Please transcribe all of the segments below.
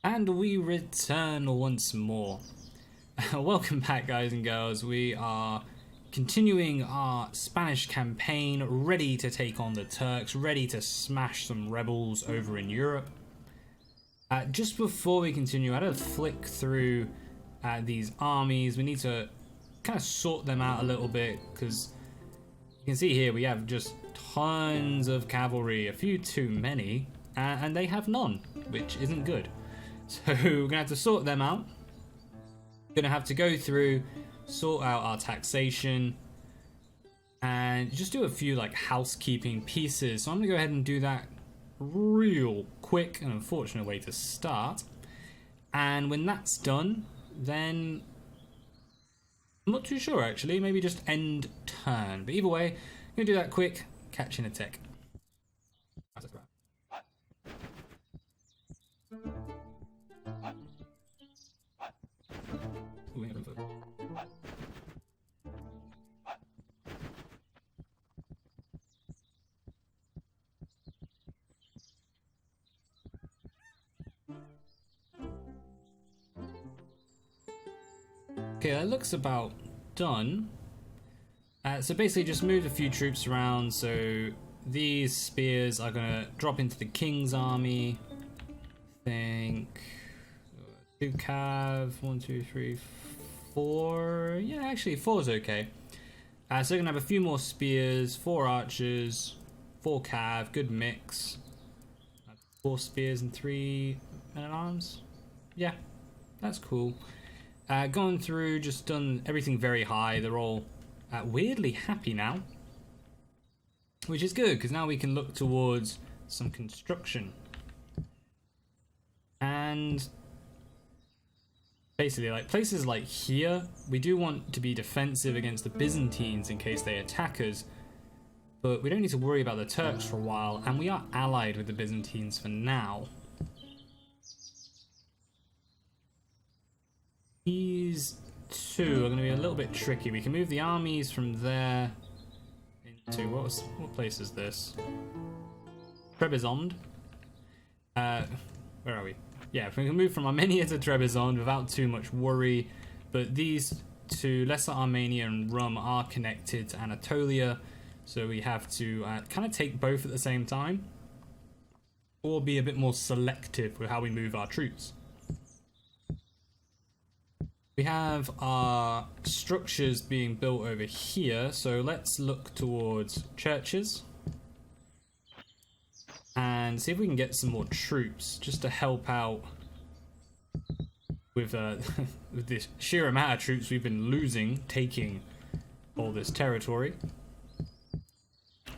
And we return once more. Welcome back, guys and girls. We are continuing our Spanish campaign, ready to take on the Turks, ready to smash some rebels over in Europe. Just before we continue, I had to flick through these armies. We need to kind of sort them out a little bit, because you can see here we have just tons of cavalry, a few too many, and they have none, which isn't good. So we're gonna have to sort them out. Gonna have to go through, sort out our taxation, and just do a few like housekeeping pieces. So I'm gonna go ahead and do that real quick, an unfortunate way to start. And when that's done, then I'm not too sure actually, maybe just end turn. But either way, I'm gonna do that quick, catch in a tick. Okay, that looks about done. So basically just move a few troops around. So these spears are gonna drop into the king's army. I think 2 cav, 1, 2, 3, 4. Yeah, actually 4 is okay. So we're gonna have a few more spears, 4 archers, 4 cav, good mix. 4 spears and 3 men at arms. Yeah, that's cool. Gone through, just done everything very high. They're all weirdly happy now, which is good because now we can look towards some construction. And basically, like places like here, we do want to be defensive against the Byzantines in case they attack us, but we don't need to worry about the Turks for a while, and we are allied with the Byzantines for now. These two are going to be a little bit tricky. We can move the armies from there into what place is this? Trebizond. Where are we? Yeah, we can move from Armenia to Trebizond without too much worry. But these two, Lesser Armenia and Rum, are connected to Anatolia, so we have to kind of take both at the same time, or be a bit more selective with how we move our troops. We have our structures being built over here, so let's look towards churches and see if we can get some more troops just to help out with with this sheer amount of troops we've been losing taking all this territory.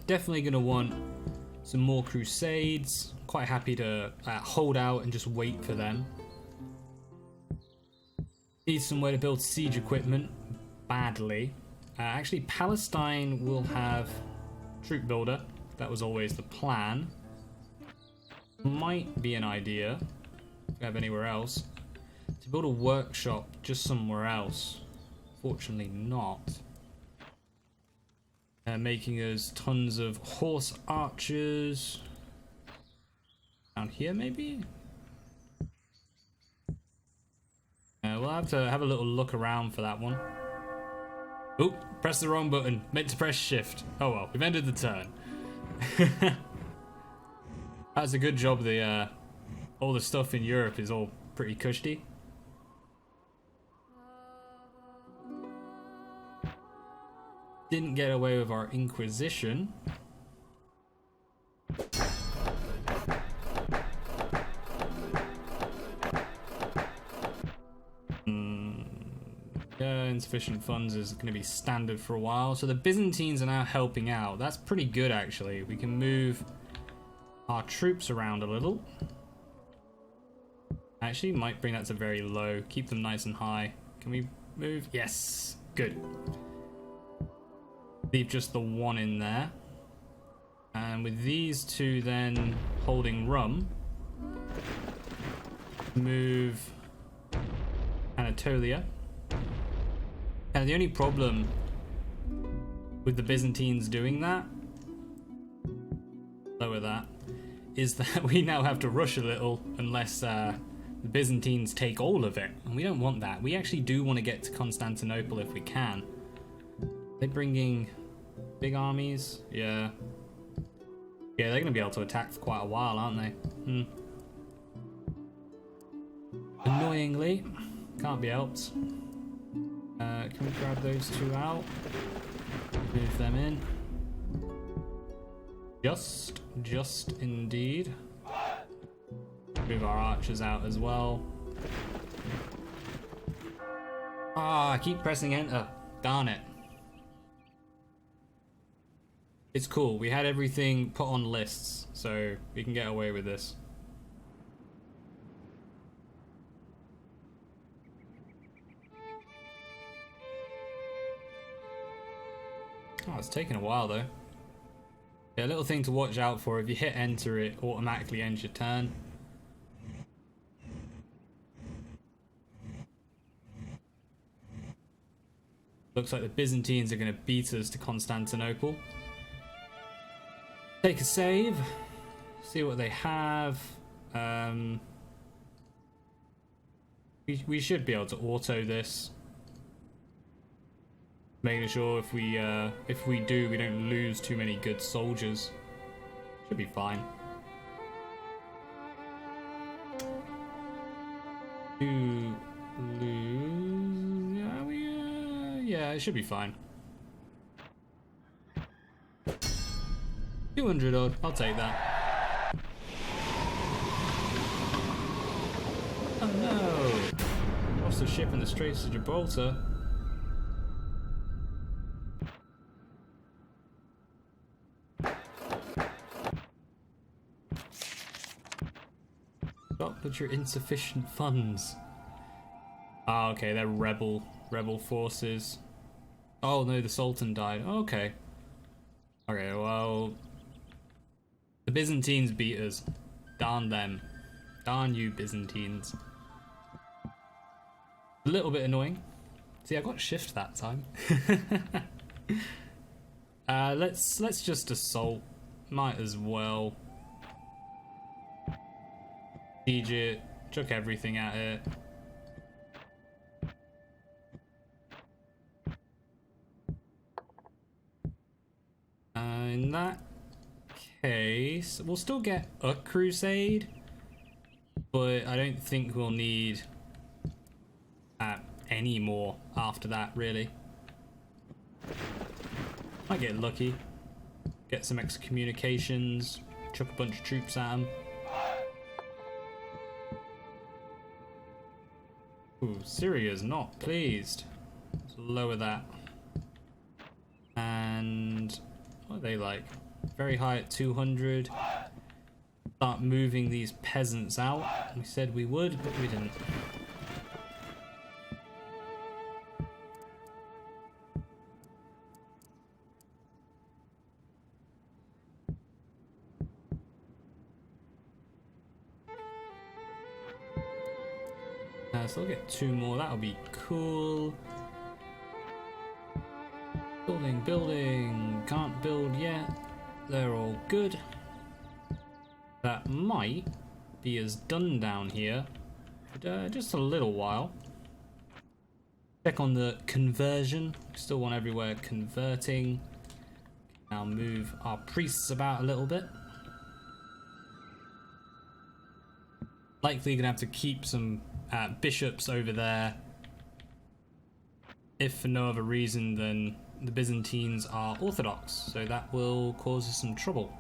Definitely going to want some more crusades. Quite happy to hold out and just wait for them. Need somewhere to build siege equipment badly. Actually, Palestine will have troop builder. That was always the plan. Might be an idea, if we have anywhere else, to build a workshop just somewhere else. Fortunately not. Making us tons of horse archers. Down here maybe? We'll have to have a little look around for that one. Oop, press the wrong button. Meant to press shift. Oh well, we've ended the turn. That's a good job. All the stuff in Europe is all pretty cushy. Didn't get away with our Inquisition. Insufficient funds is going to be standard for a while. So the Byzantines are now helping out. That's pretty good actually. We can move our troops around a little. Actually, might bring that to very low. Keep them nice and high. Can we move? Yes. Good. Leave just the one in there. And with these two then holding Rum, move Anatolia. And the only problem with the Byzantines doing that, lower that, is that we now have to rush a little unless the Byzantines take all of it, and we don't want that. We actually do want to get to Constantinople if we can. They're bringing big armies? Yeah. Yeah, they're going to be able to attack for quite a while, aren't they? Annoyingly, can't be helped. Can we grab those two out? Move them in. Just indeed. Move our archers out as well. Ah, I keep pressing enter. Darn it. It's cool. We had everything put on lists, so we can get away with this. Oh, it's taking a while though. Yeah, a little thing to watch out for. If you hit enter, it automatically ends your turn. Looks like the Byzantines are going to beat us to Constantinople. Take a save. See what they have. We should be able to auto this. Making sure if we do, we don't lose too many good soldiers. Should be fine. To lose, yeah, it should be fine. 200 odd, I'll take that. Oh no! Lost the ship in the Straits of Gibraltar. Stop with your insufficient funds. Ah, okay, they're rebel forces. Oh no, the Sultan died. Okay. Okay, well, the Byzantines beat us. Darn them. Darn you, Byzantines. A little bit annoying. See, I got shift that time. Let's just assault. Might as well. Siege it. Chuck everything at it. In that case, we'll still get a crusade, but I don't think we'll need any more after that, really. Might get lucky, get some excommunications, chuck a bunch of troops at them. Ooh, Syria's not pleased. Let's lower that. And what are they like? Very high at 200. Start moving these peasants out. We said we would, but we didn't. So I'll get 2 more. That'll be cool. Building. Can't build yet. They're all good. That might be us done down here. But, just a little while. Check on the conversion. Still want everywhere converting. Now move our priests about a little bit. Likely gonna have to keep some bishops over there. If for no other reason than the Byzantines are Orthodox, so that will cause us some trouble.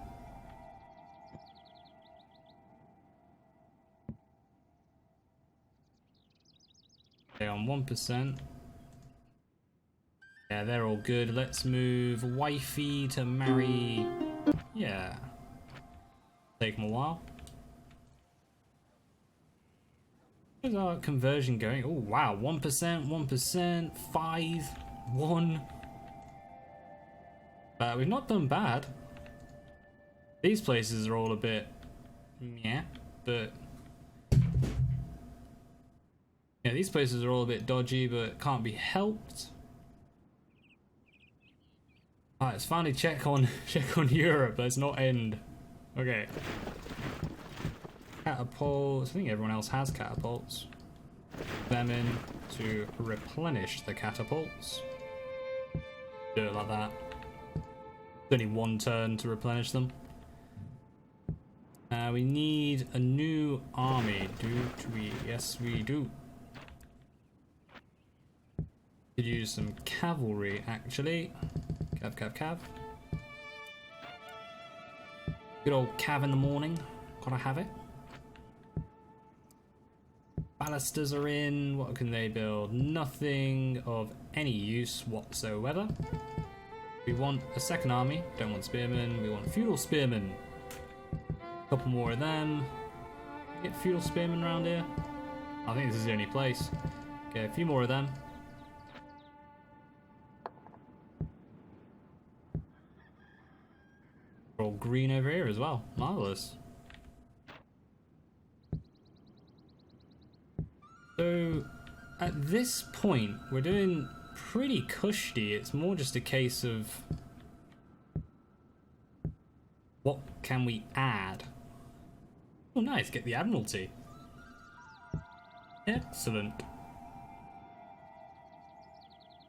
Okay, on 1%. Yeah, they're all good. Let's move wifey to marry. Yeah. Take them a while. Where's our conversion going? Oh wow, 1%, 5, 1. We've not done bad. These places are all a bit yeah, but yeah, these places are all a bit dodgy, but can't be helped. Alright, let's finally check on Europe. Let's not end. Okay. catapults. I think everyone else has catapults. Them in to replenish the catapults. Do it like that. It's only one turn to replenish them. We need a new army. Do we? Yes, we do. Could use some cavalry, actually. Cav. Good old cav in the morning. Gotta have it. Ballisters are in. What can they build? Nothing of any use whatsoever. We want a second army. Don't want spearmen. We want feudal spearmen. A couple more of them. Get feudal spearmen around here. I think this is the only place. Okay, a few more of them. All green over here as well. Marvelous. So at this point, we're doing pretty cushy. It's more just a case of what can we add? Oh, nice. Get the Admiralty. Excellent.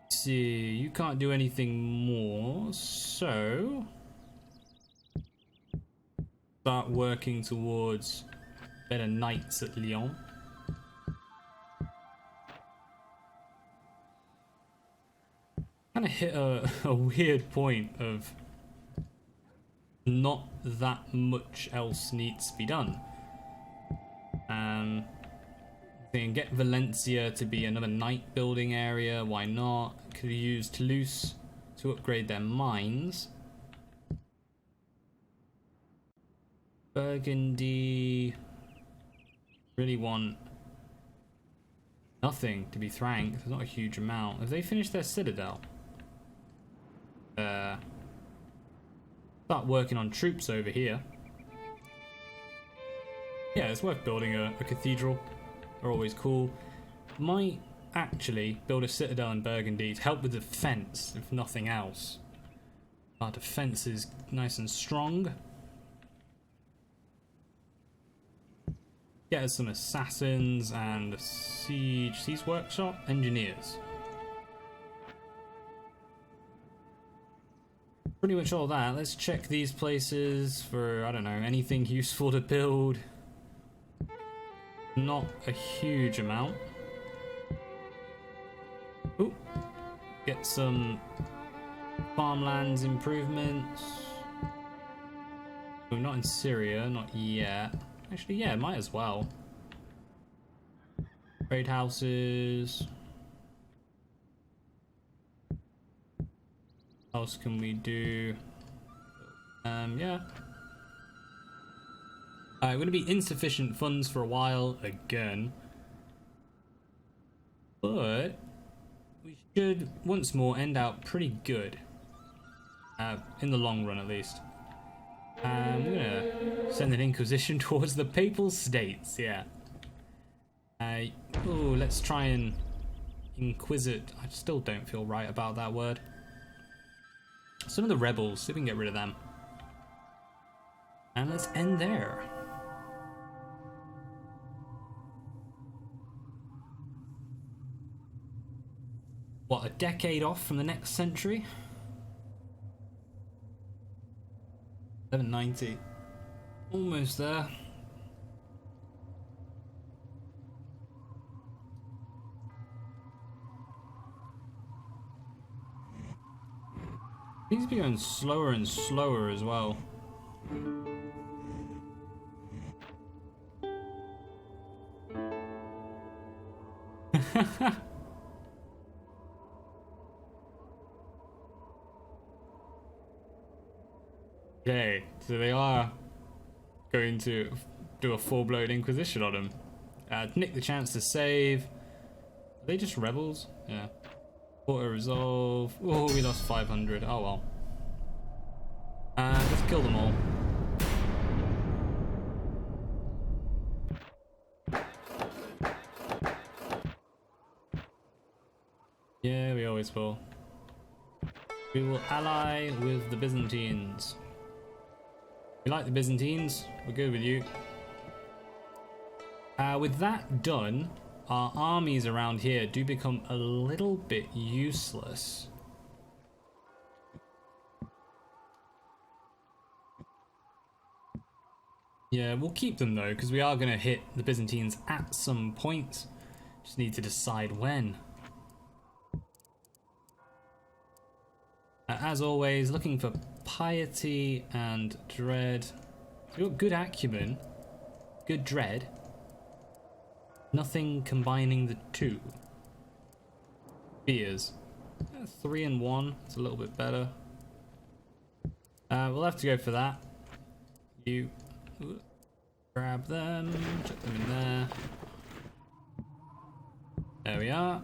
Let's see, you can't do anything more, so start working towards better knights at Lyon. Kind of hit a weird point of not that much else needs to be done. They can get Valencia to be another knight building area. Why not? Could use Toulouse to upgrade their mines. Burgundy really want nothing, to be frank. There's not a huge amount. Have they finished their citadel? Start working on troops over here. Yeah, it's worth building a cathedral. They're always cool. Might actually build a citadel in Burgundy to help with defense, if nothing else. Our defense is nice and strong. Get us some assassins and a siege workshop engineers. Pretty much all that. Let's check these places for, I don't know, anything useful to build. Not a huge amount. Ooh. Get some farmlands improvements. Oh, not in Syria, not yet. Actually, yeah, might as well. Trade houses. What else can we do? Yeah. We're going to be insufficient funds for a while again. But we should once more end out pretty good. In the long run, at least. We're going to send an Inquisition towards the Papal States, yeah. Oh, let's try and Inquisit. I still don't feel right about that word. Some of the rebels, see if we can get rid of them. And let's end there. What, a decade off from the next century? 1190. Almost there. Seems to be going slower and slower as well. Okay, so they are going to do a full-blown Inquisition on him. Nick the chance to save. Are they just rebels? Yeah. Auto resolve. Oh, we lost 500. Oh well. Let's kill them all. Yeah, we always will. We will ally with the Byzantines. We like the Byzantines. We're good with you. With that done, our armies around here do become a little bit useless. Yeah, we'll keep them though, because we are going to hit the Byzantines at some point. Just need to decide when. As always, looking for piety and dread. So we've got good acumen, good dread. Nothing combining the two. Fears. 3 and 1. It's a little bit better. We'll have to go for that. You grab them, chuck them in there. There we are.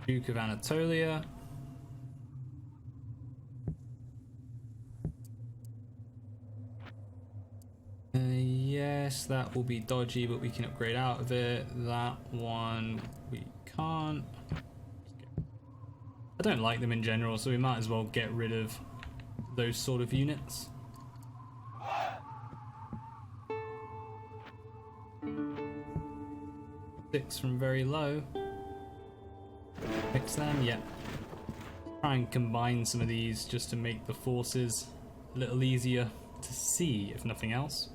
Duke of Anatolia. Yes, that will be dodgy, but we can upgrade out of it. That one we can't. I don't like them in general, so we might as well get rid of those sort of units. Six from very low. Fix them, yep. Try and combine some of these just to make the forces a little easier to see, if nothing else.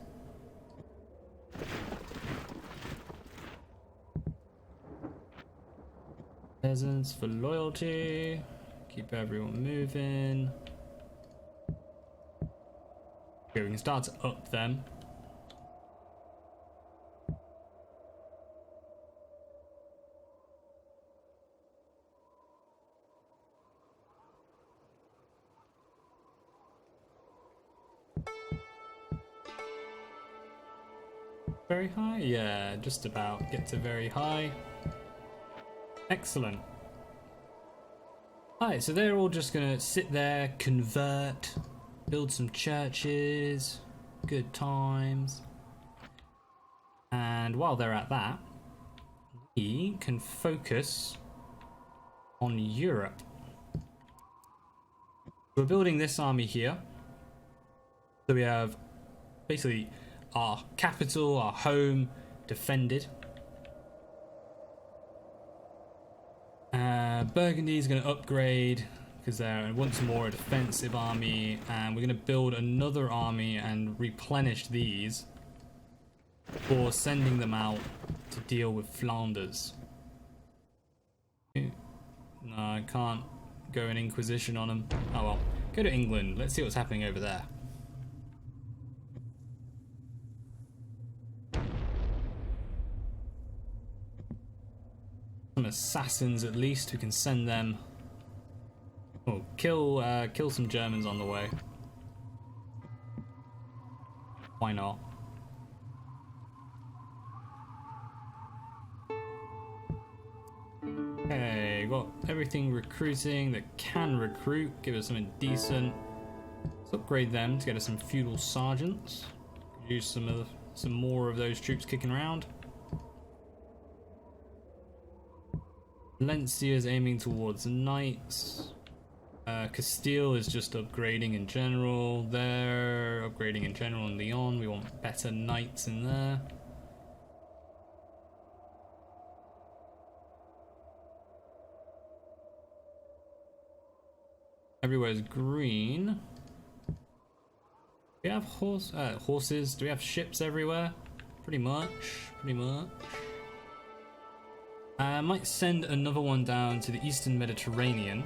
Peasants for loyalty. Keep everyone moving. Okay, we can start to up them. Very high? Yeah, just about. Get to very high. Excellent. Alright, so they're all just gonna sit there, convert, build some churches, good times. And while they're at that, we can focus on Europe. We're building this army here. So we have basically our capital, our home, defended. Burgundy is going to upgrade because they're once more a defensive army, and we're going to build another army and replenish these before sending them out to deal with Flanders. No, I can't go an Inquisition on them. Oh well, go to England. Let's see what's happening over there. Some assassins at least, who can send them. Oh, kill some Germans on the way. Why not? Okay, got everything recruiting that can recruit. Give us something decent. Let's upgrade them to get us some feudal sergeants. Use some more of those troops kicking around. Valencia is aiming towards knights. Castile is just upgrading in general. They're upgrading in general in Leon. We want better knights in there. Everywhere's green. Do we have horses? Do we have ships everywhere? Pretty much. I might send another one down to the Eastern Mediterranean.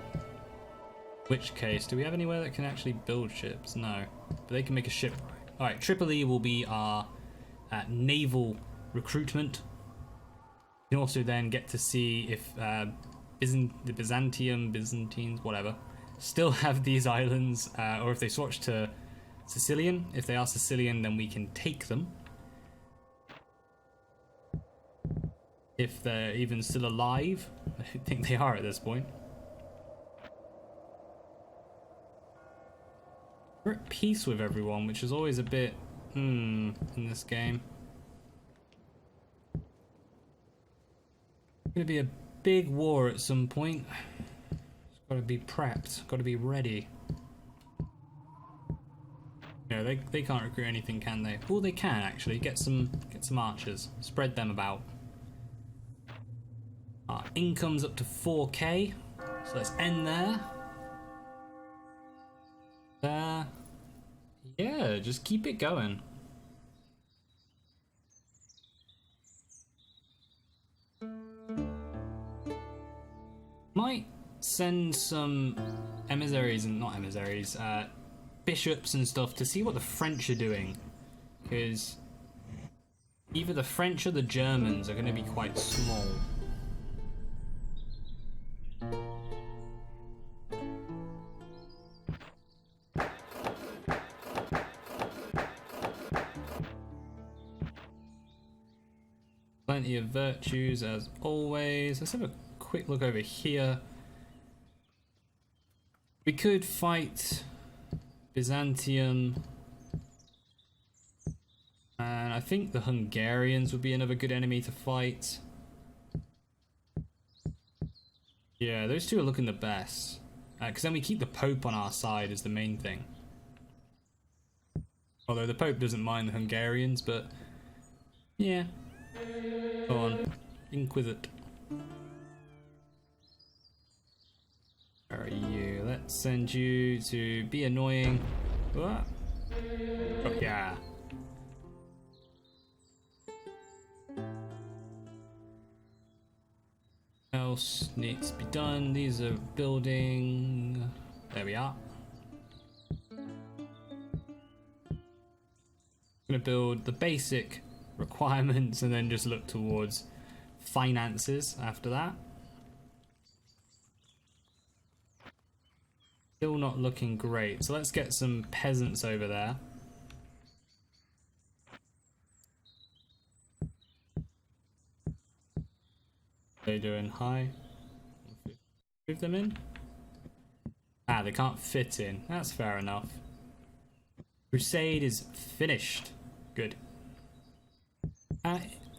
Which case, do we have anywhere that can actually build ships? No, but they can make a ship. Alright, Tripoli will be our naval recruitment. You can also then get to see if the Byzantines, whatever, still have these islands, or if they switch to Sicilian. If they are Sicilian, then we can take them. If they're even still alive. I think they are at this point. We're at peace with everyone, which is always a bit in this game. It's gonna be a big war at some point. It's gotta be prepped, gotta be ready. You know, Yeah, they can't recruit anything, can they? Oh, they can actually. Get some archers. Spread them about. Our income's up to 4k. So let's end there. Yeah, just keep it going. Might send some emissaries and not emissaries, bishops and stuff to see what the French are doing, because either the French or the Germans are going to be quite small. Plenty of virtues as always. Let's have a quick look over here. We could fight Byzantium, and I think the Hungarians would be another good enemy to fight. Yeah, those two are looking the best, because then we keep the Pope on our side is the main thing. Although the Pope doesn't mind the Hungarians, but yeah. Go on, Inquisit. Where are you? Let's send you to be annoying. What? Oh, yeah. Else needs to be done. These are building. There we are. Gonna build the basic requirements and then just look towards finances after that. Still not looking great, so let's get some peasants over there. What are they doing? Hi. Move them in? Ah, they can't fit in. That's fair enough. Crusade is finished. Good.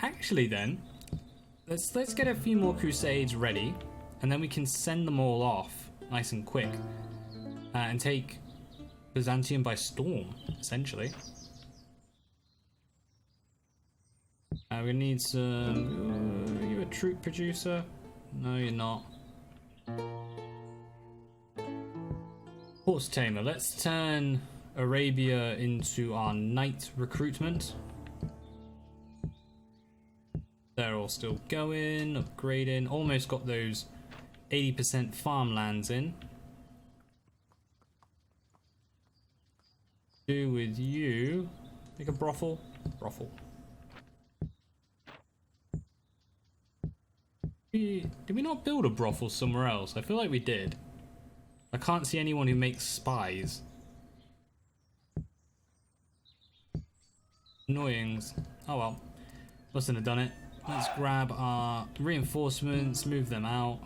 Actually then, let's get a few more crusades ready, and then we can send them all off nice and quick, and take Byzantium by storm, essentially. We need some. Are you a troop producer? No, you're not. Horse tamer. Let's turn Arabia into our knight recruitment. They're all still going, upgrading. Almost got those 80% farmlands in. Do with you. Make a brothel. Brothel. Did we not build a brothel somewhere else? I feel like we did. I can't see anyone who makes spies. Annoyings. Oh well. Mustn't have done it. Let's grab our reinforcements, move them out.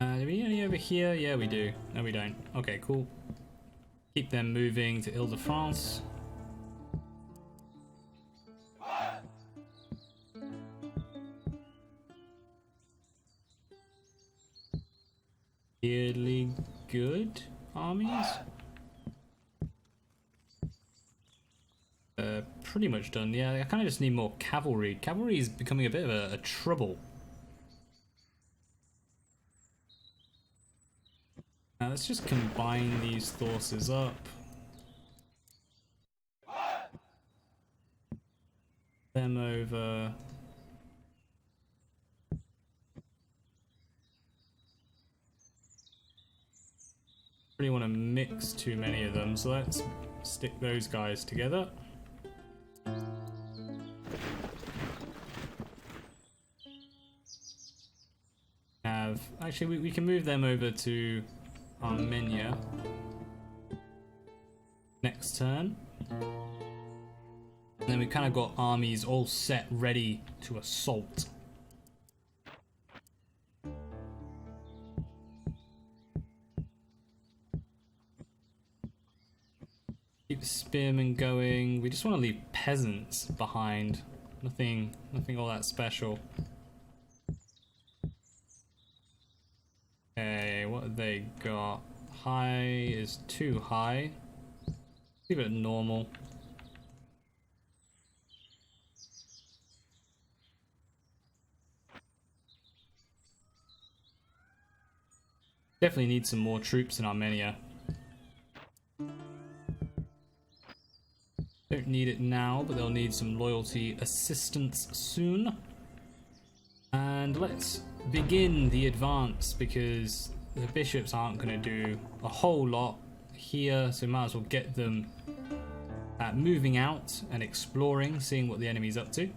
Do we need any over here? Yeah, we do. No, we don't. Okay, cool. Keep them moving to Ile-de-France. Weirdly good armies. Pretty much done. Yeah, I kind of just need more cavalry. Cavalry is becoming a bit of a trouble. Now let's just combine these forces up. Them over. Really want to mix too many of them, so let's stick those guys together. Actually, we can move them over to Armenia next turn. And then we kind of got armies all set, ready to assault. Keep the spearmen going. We just want to leave peasants behind. Nothing all that special. got? High is too high. Leave it at normal. Definitely need some more troops in Armenia. Don't need it now, but they'll need some loyalty assistance soon. And let's begin the advance, because the bishops aren't going to do a whole lot here, so might as well get them moving out and exploring, seeing what the enemy's up to.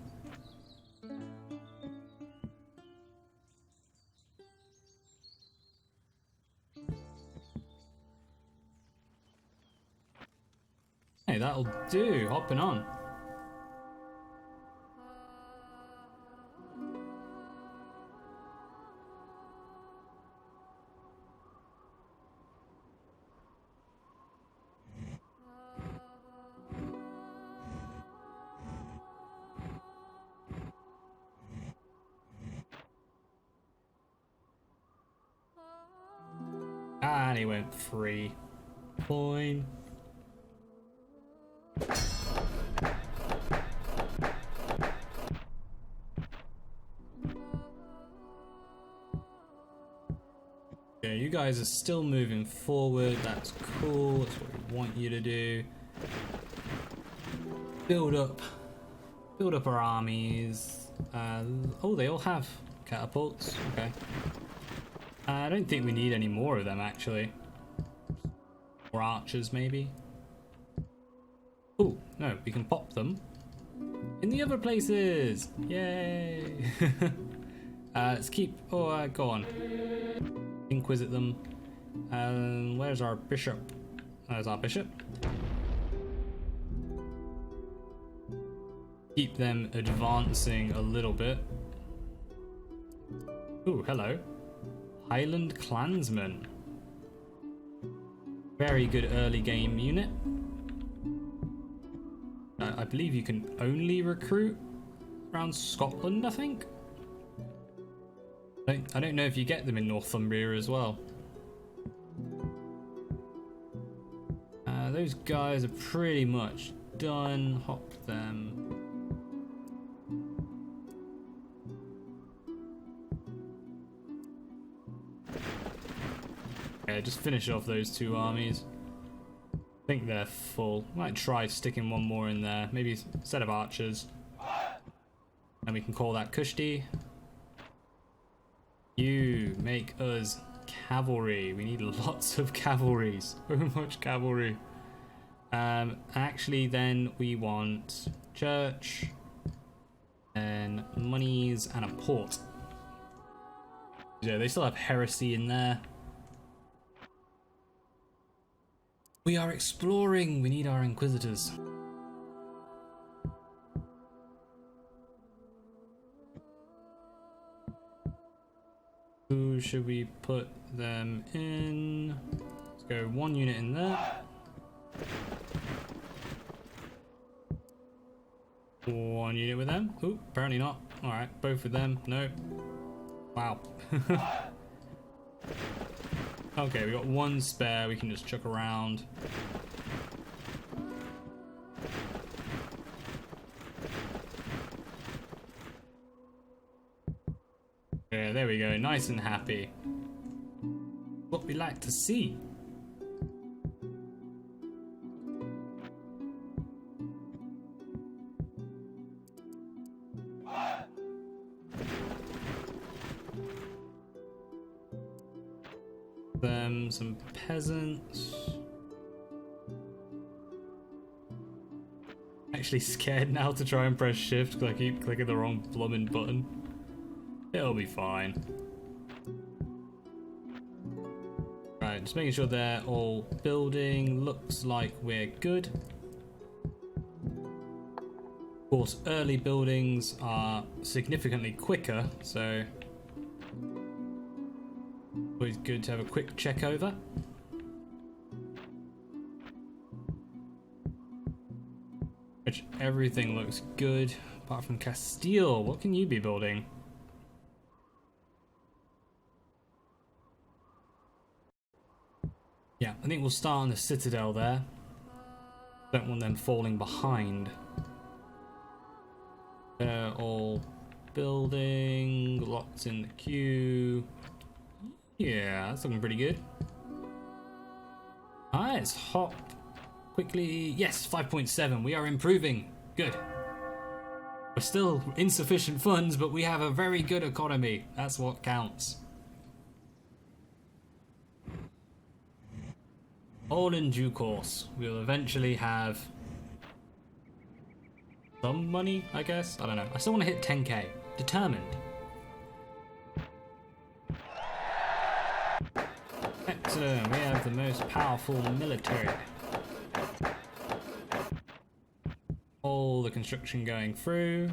Hey, that'll do. Hopping on. And he went free. Coin. Yeah, you guys are still moving forward. That's cool. That's what we want you to do. Build up our armies. Oh, they all have catapults. Okay. I don't think we need any more of them, actually. Or archers, maybe. Oh, no, we can pop them in the other places. Yay! Let's keep. Oh, go on. Inquisit them. Where's our bishop? There's our bishop. Keep them advancing a little bit. Oh, hello. Highland Clansman. Very good early game unit. I believe you can only recruit around Scotland, I think. I don't know if you get them in Northumbria as well. Those guys are pretty much done. Hop them. Yeah, just finish off those two armies. I think they're full. Might try sticking one more in there. Maybe a set of archers. And we can call that Kushti. You make us cavalry. We need lots of cavalry. So much cavalry. Actually, then we want church. And monies and a port. Yeah, they still have heresy in there. We are exploring. We need our inquisitors. Who should we put them in? Let's go one unit in there. One unit with them. Ooh, apparently not. Alright, both with them. Nope. Wow. Okay, we got one spare we can just chuck around. Yeah, there we go, nice and happy. What we like to see. Them some peasants. Actually scared now to try and press shift because I keep clicking the wrong blooming button. It'll be fine. Right, just making sure they're all building. Looks like we're good. Of course, early buildings are significantly quicker, so always good to have a quick check over. Which everything looks good apart from Castile. What can you be building? I think we'll start on the citadel there. Don't want them falling behind. They're all building, lots in the queue. Yeah, that's looking pretty good. Alright, let's hop quickly. Yes, 5.7. We are improving. Good. We're still insufficient funds, but we have a very good economy. That's what counts. All in due course. We'll eventually have some money, I guess. I don't know. I still want to hit 10k. Determined. Excellent. We have the most powerful military. All the construction going through.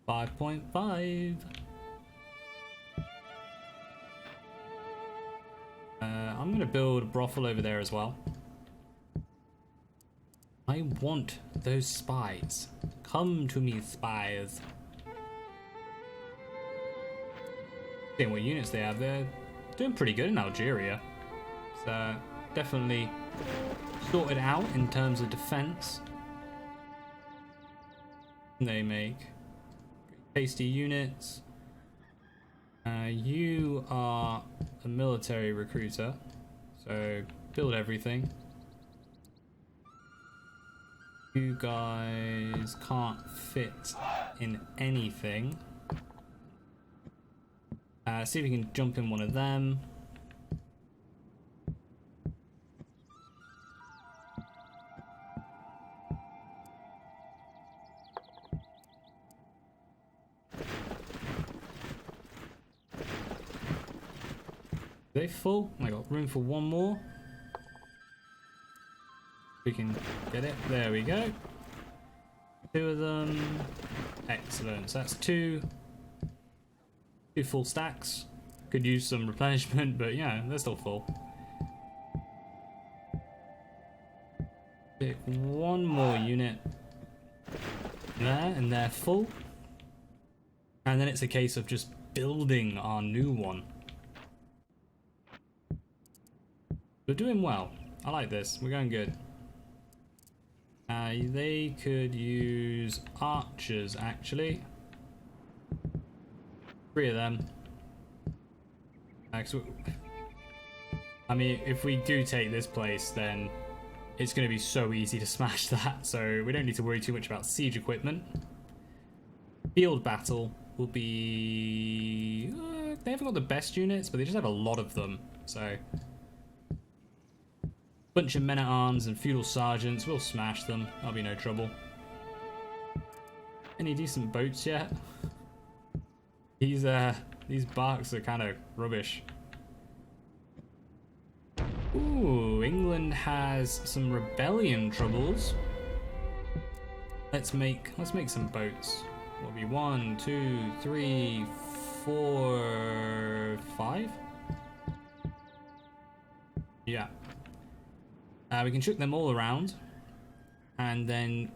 5.5. I'm going to build a brothel over there as well. I want those spies. Come to me, spies. Seeing what units they have, they're doing pretty good in Algeria. So definitely sorted out in terms of defense. They make tasty units. You are a military recruiter, so build everything. You guys can't fit in anything. See if we can jump in one of them. Are they full? I got room for one more. We can get it. There we go. Two of them. Excellent. So that's two full stacks. Could use some replenishment, but yeah, they're still full. Pick one more unit there, and they're full. And then it's a case of just building our new one. We're doing well. I like this. We're going good. They could use archers, actually. 3 of them. I mean, if we do take this place, then it's going to be so easy to smash that. So we don't need to worry too much about siege equipment. Field battle will be... they haven't got the best units, but they just have a lot of them. So... bunch of men-at-arms and feudal sergeants, we'll smash them, that'll be no trouble. Any decent boats yet? These barks are kind of rubbish. Ooh, England has some rebellion troubles. Let's make some boats. What will be 1, 2, 3, 4, 5? Yeah. We can trick them all around, and then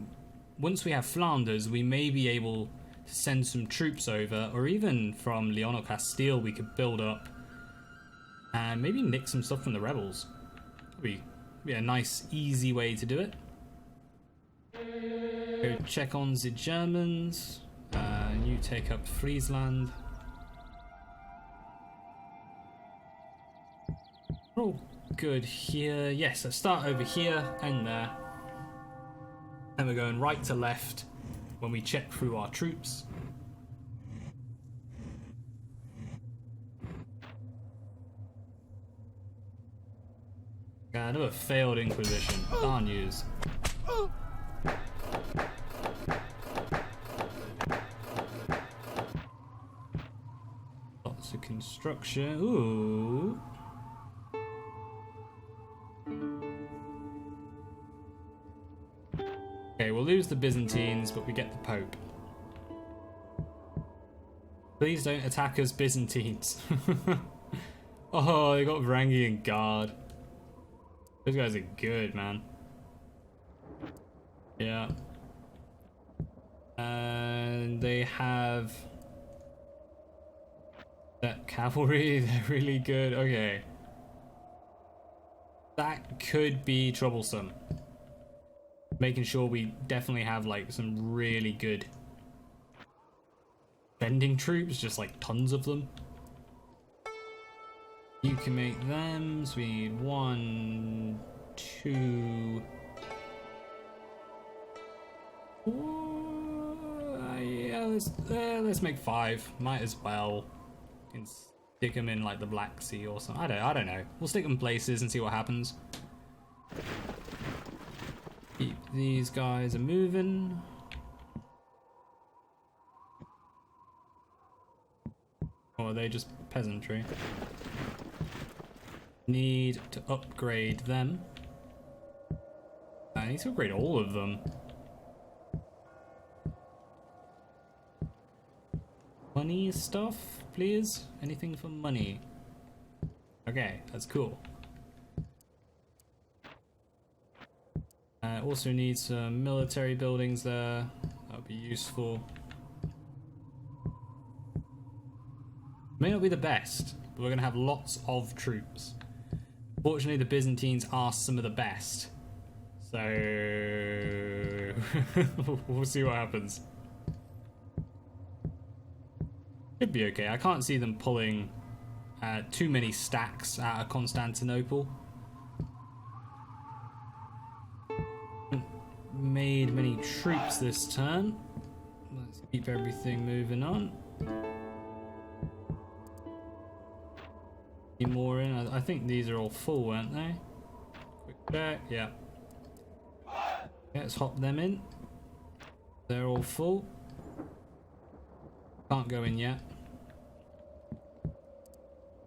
once we have Flanders, we may be able to send some troops over, or even from Leon or Castile we could build up and maybe nick some stuff from the rebels. That'd be a nice, easy way to do it. Go check on the Germans. You take up Friesland. Oh. Good here. Yes, let's start over here and there. And we're going right to left when we check through our troops. Another failed Inquisition. Darn yous. Lots of construction. Ooh. Okay, we'll lose the Byzantines, but we get the Pope. Please don't attack us, Byzantines. Oh, they got Varangian Guard. Those guys are good, man. Yeah. And they have... that cavalry, they're really good. Okay. That could be troublesome. Making sure we definitely have like some really good bending troops, just like tons of them. You can make them, so we need 1, 2, 4, yeah, let's make 5. Might as well. And stick them in like the Black Sea or something. I don't know. We'll stick them places and see what happens. Keep these guys are moving. Or are they just peasantry? Need to upgrade them. I need to upgrade all of them. Money stuff, please? Anything for money? Okay, that's cool. Also need some military buildings there. That would be useful. May not be the best, but we're going to have lots of troops. Fortunately, the Byzantines are some of the best. So we'll see what happens. Should be okay. I can't see them pulling too many stacks out of Constantinople. Made many troops this turn. Let's keep everything moving on. Any more in? I think these are all full, weren't they? Quick check. Yeah. Let's hop them in. They're all full. Can't go in yet.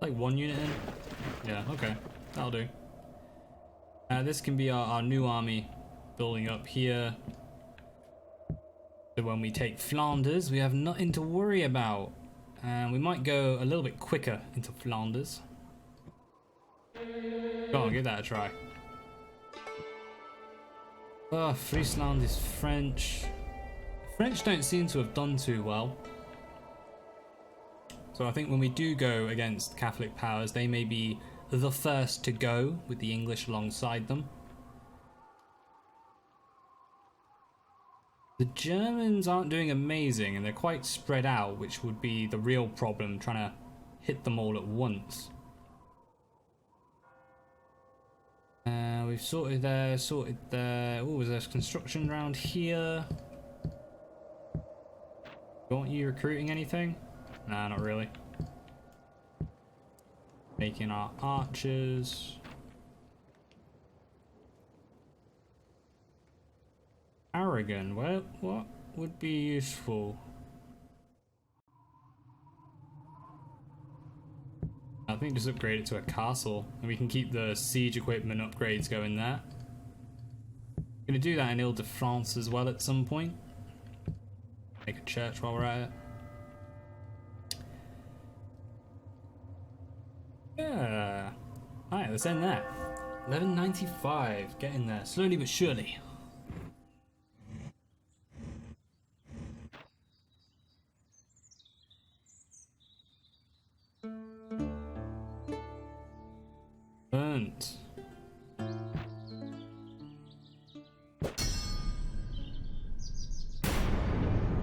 Like 1 unit in? Yeah, okay. That'll do. This can be our new army building up here. So when we take Flanders, we have nothing to worry about. And we might go a little bit quicker into Flanders. Go on, give that a try. Oh, Friesland is French. The French don't seem to have done too well. So I think when we do go against Catholic powers, they may be the first to go with the English alongside them. The Germans aren't doing amazing and they're quite spread out, which would be the real problem, trying to hit them all at once. We've sorted there, sorted there. Oh, was there construction around here? Aren't you recruiting anything? Nah, not really. Making our archers. Aragon, well, what would be useful? I think just upgrade it to a castle, and we can keep the siege equipment upgrades going there. Gonna do that in Ile-de-France as well at some point. Make a church while we're at it. Yeah. Alright, let's end that. 1195, getting there, slowly but surely. Burnt.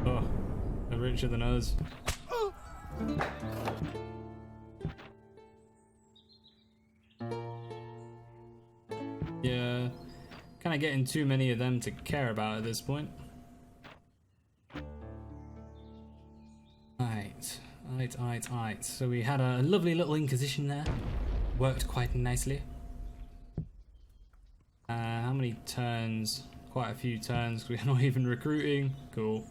Oh, they're richer than us. Yeah, kind of getting too many of them to care about at this point. Right. So we had a lovely little Inquisition there. Worked quite nicely. How many turns? Quite a few turns. We're not even recruiting. Cool.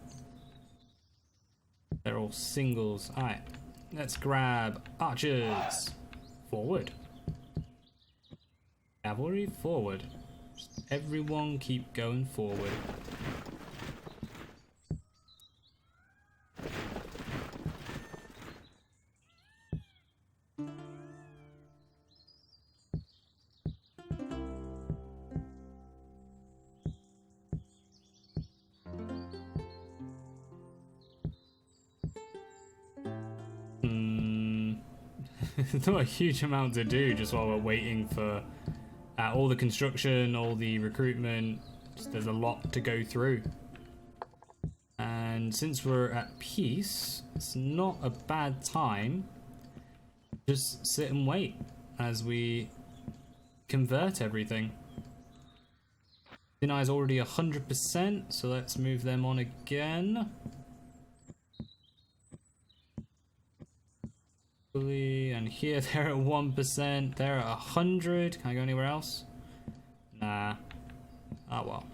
They're all singles. Alright. Let's grab archers. Forward. Cavalry forward. Just everyone keep going forward. There's not a huge amount to do just while we're waiting for All the construction, all the recruitment, just, there's a lot to go through. And since we're at peace, it's not a bad time. Just sit and wait as we convert everything. Sinai is already 100%, so let's move them on again. And here they're at 1%, they're at 100. Can I go anywhere else? Nah. Oh well.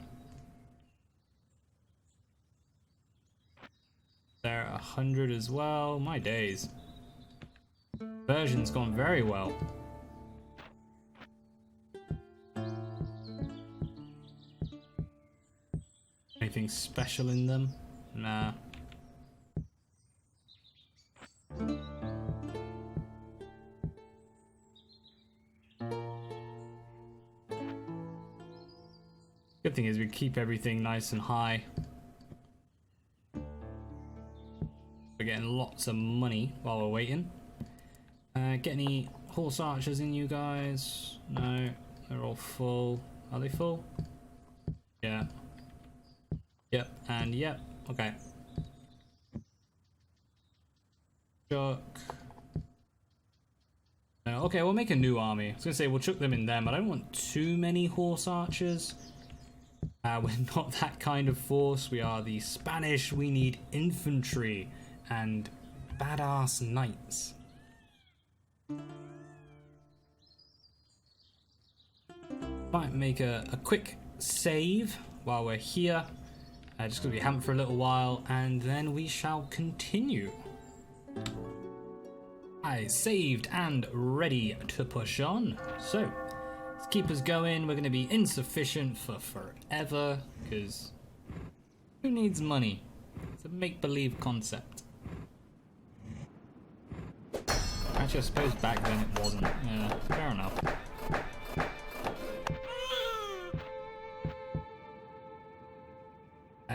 They're at 100 as well. My days. Version's gone very well. Anything special in them? Nah. Good thing is we keep everything nice and high. We're getting lots of money while we're waiting. Get any horse archers in, you guys? No, they're all full. Are they full? Yeah. Yep, and yep. Okay. Chuck. No, okay, we'll make a new army. I was gonna say we'll chuck them in them. I don't want too many horse archers. We're not that kind of force. We are the Spanish. We need infantry and badass knights. Might make a quick save while we're here. Just gonna be hamped for a little while, and then we shall continue. I saved and ready to push on. So let's keep us going. We're going to be insufficient for forever, because who needs money? It's a make-believe concept. Actually, I suppose back then it wasn't. Yeah, fair enough.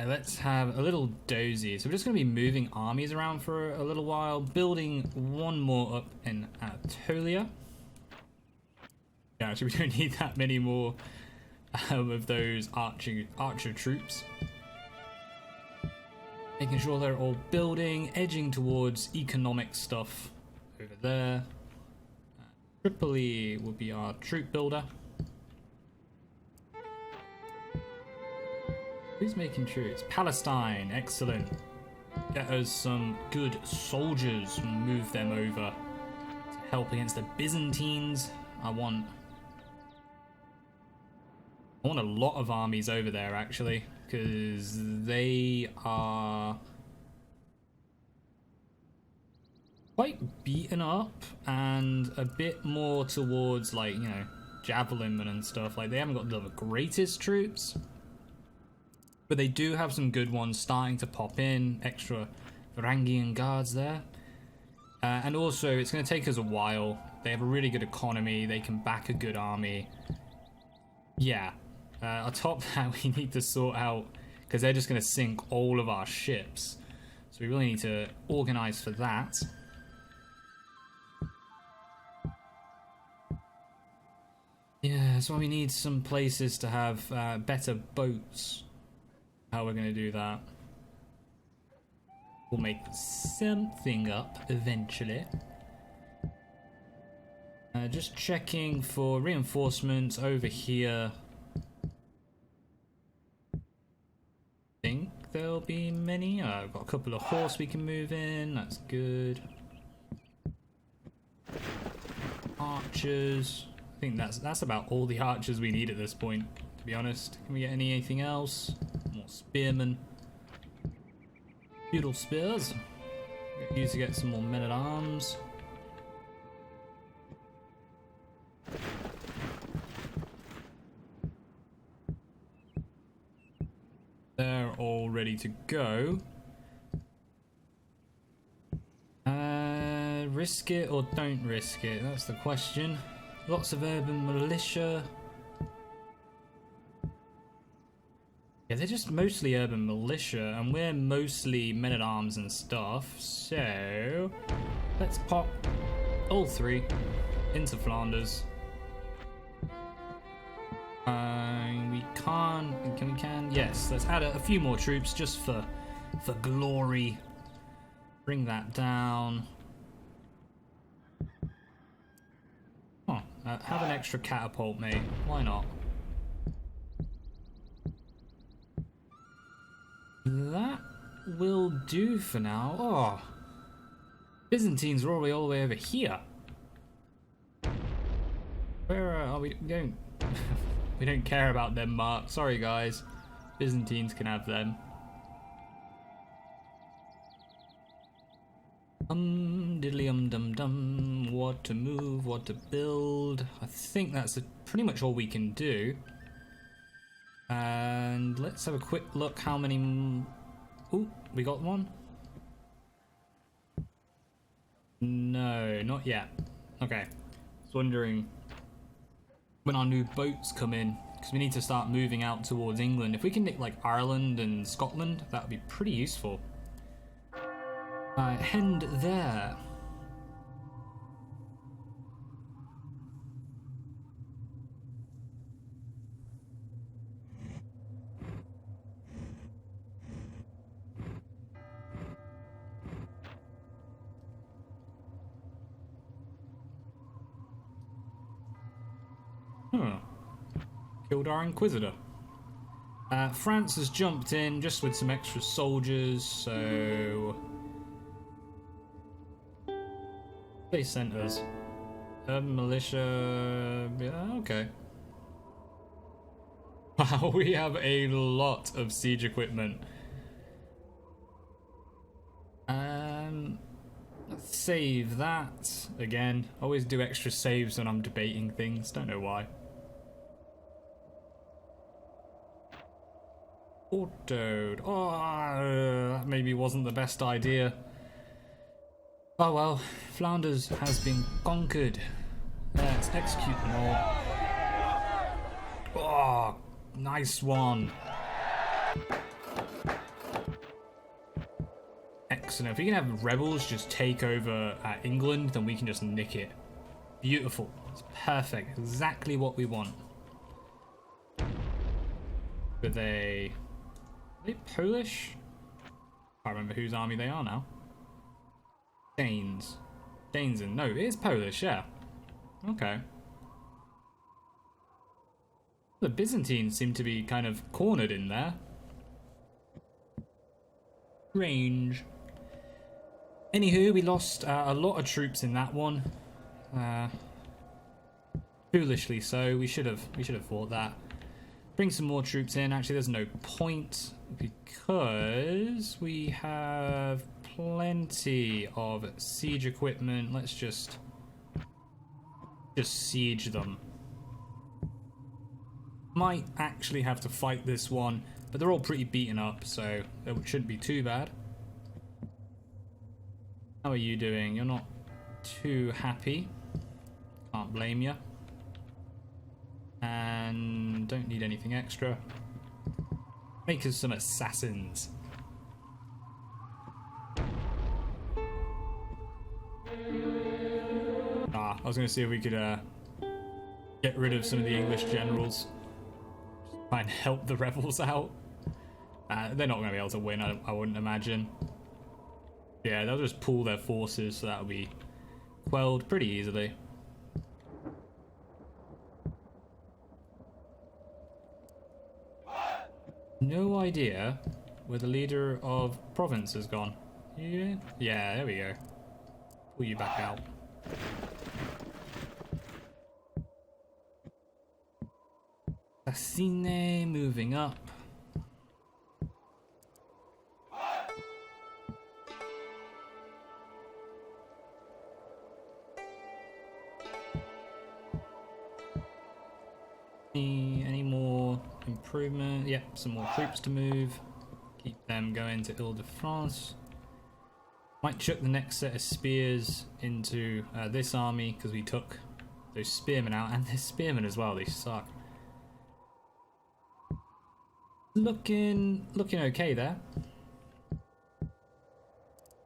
Let's have a little dozy. So we're just going to be moving armies around for a little while, building one more up in Anatolia. Yeah, actually, we don't need that many more of those archer troops. Making sure they're all building, edging towards economic stuff over there. Tripoli will be our troop builder. Who's making troops? Palestine, excellent. Get us some good soldiers and move them over to help against the Byzantines. I want a lot of armies over there, actually, because they are quite beaten up and a bit more towards, like, you know, javelinmen and stuff. Like, they haven't got the greatest troops, but they do have some good ones starting to pop in. Extra Varangian guards there. And also, it's going to take us a while. They have a really good economy. They can back a good army. Yeah. On top of that, we need to sort out, because they're just going to sink all of our ships. So we really need to organize for that. Yeah, that's why we need some places to have better boats. How we're going to do that. We'll make something up eventually. Just checking for reinforcements over here. Think there'll be many. I've got a couple of horse we can move in. That's good. Archers. I think that's about all the archers we need at this point, to be honest. Can we get anything else? More spearmen. Feudal spears. Use to get some more men-at-arms. They're all ready to go. Risk it or don't risk it? That's the question. Lots of urban militia. Yeah, they're just mostly urban militia, and we're mostly men-at-arms and stuff, so let's pop all three into Flanders. We can't. Can we? Can yes. Let's add a few more troops just for glory. Bring that down. Oh, have an extra catapult, mate. Why not? That will do for now. Oh, Byzantines are all the way over here. Where are we? We don't. We don't care about them, Mark. Sorry, guys. Byzantines can have them. Diddly dum dum. What to move? What to build? I think that's pretty much all we can do. And let's have a quick look. How many? Ooh, we got one. No, not yet. Okay. I was wondering when our new boats come in, because we need to start moving out towards England. If we can nick like Ireland and Scotland, that would be pretty useful. Hend there. Killed our Inquisitor. France has jumped in just with some extra soldiers, so they sent us. Militia. Yeah, okay. Wow, we have a lot of siege equipment. Let's save that again. Always do extra saves when I'm debating things. Don't know why. Autoed. Oh, that maybe wasn't the best idea. Oh well, Flanders has been conquered. Let's execute them all. Oh, nice one. Excellent. If we can have rebels just take over England, then we can just nick it. Beautiful. It's perfect. Exactly what we want. Are they Polish? I can't remember whose army they are now. Danes. Danes and no, it is Polish, yeah. Okay. The Byzantines seem to be kind of cornered in there. Range. Anywho, we lost a lot of troops in that one. Foolishly so. We should have fought that. Bring some more troops in. Actually, there's no point because we have plenty of siege equipment. Let's just siege them. Might actually have to fight this one, but they're all pretty beaten up, so it shouldn't be too bad. How are you doing? You're not too happy. Can't blame you. And don't need anything extra. Make us some assassins. I was going to see if we could get rid of some of the English generals. Just try and help the rebels out. They're not going to be able to win, I wouldn't imagine. Yeah, they'll just pool their forces, so that'll be quelled pretty easily. No idea where the leader of province has gone. Yeah, there we go. Pull you back out. Assassine moving up. Any more improvement? Yep, some more troops to move. Keep them going to Ile-de-France. Might chuck the next set of spears into this army because we took those spearmen out, and there's spearmen as well. They suck. Looking okay there.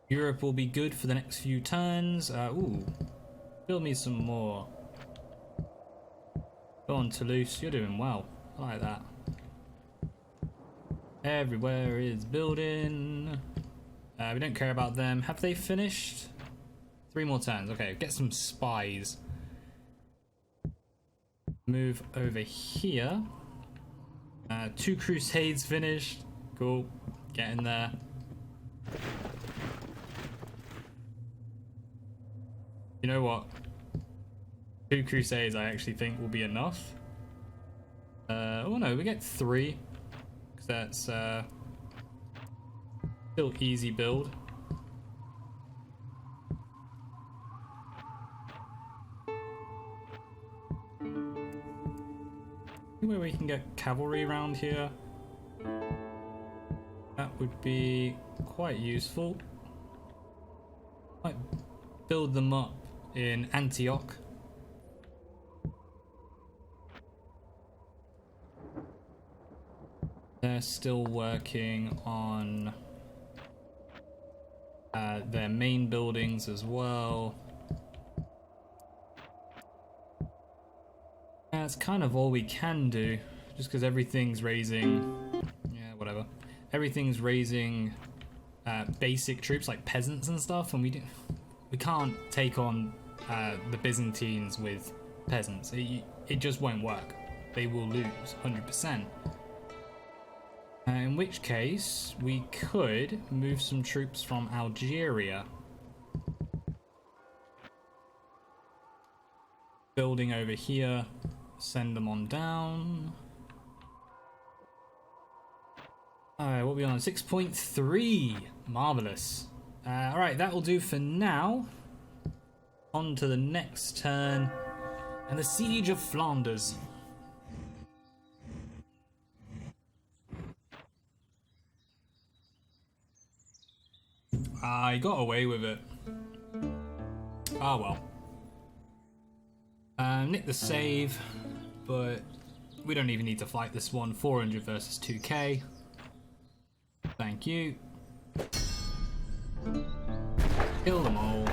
Europe will be good for the next few turns. Ooh, build me some more Go on, Toulouse, you're doing well. I like that. Everywhere is building. We don't care about them. Have they finished? 3 more turns. Okay, get some spies. Move over here. 2 crusades finished. Cool. Get in there. You know what? 2 crusades I actually think will be enough. Oh no, we get 3. Because that's still easy build. Where we can get cavalry around here. That would be quite useful. Might build them up in Antioch. They're still working on their main buildings as well. That's kind of all we can do, just because everything's raising. Yeah, whatever. Everything's raising basic troops like peasants and stuff, and we can't take on the Byzantines with peasants. It just won't work. They will lose 100%. In which case, we could move some troops from Algeria. Building over here, send them on down. Alright, what are we on? 6.3. Marvellous. Alright, that will do for now. On to the next turn. And the Siege of Flanders. I got away with it. Ah well. Nick the save, but we don't even need to fight this one. 400 versus 2k. Thank you. Kill them all.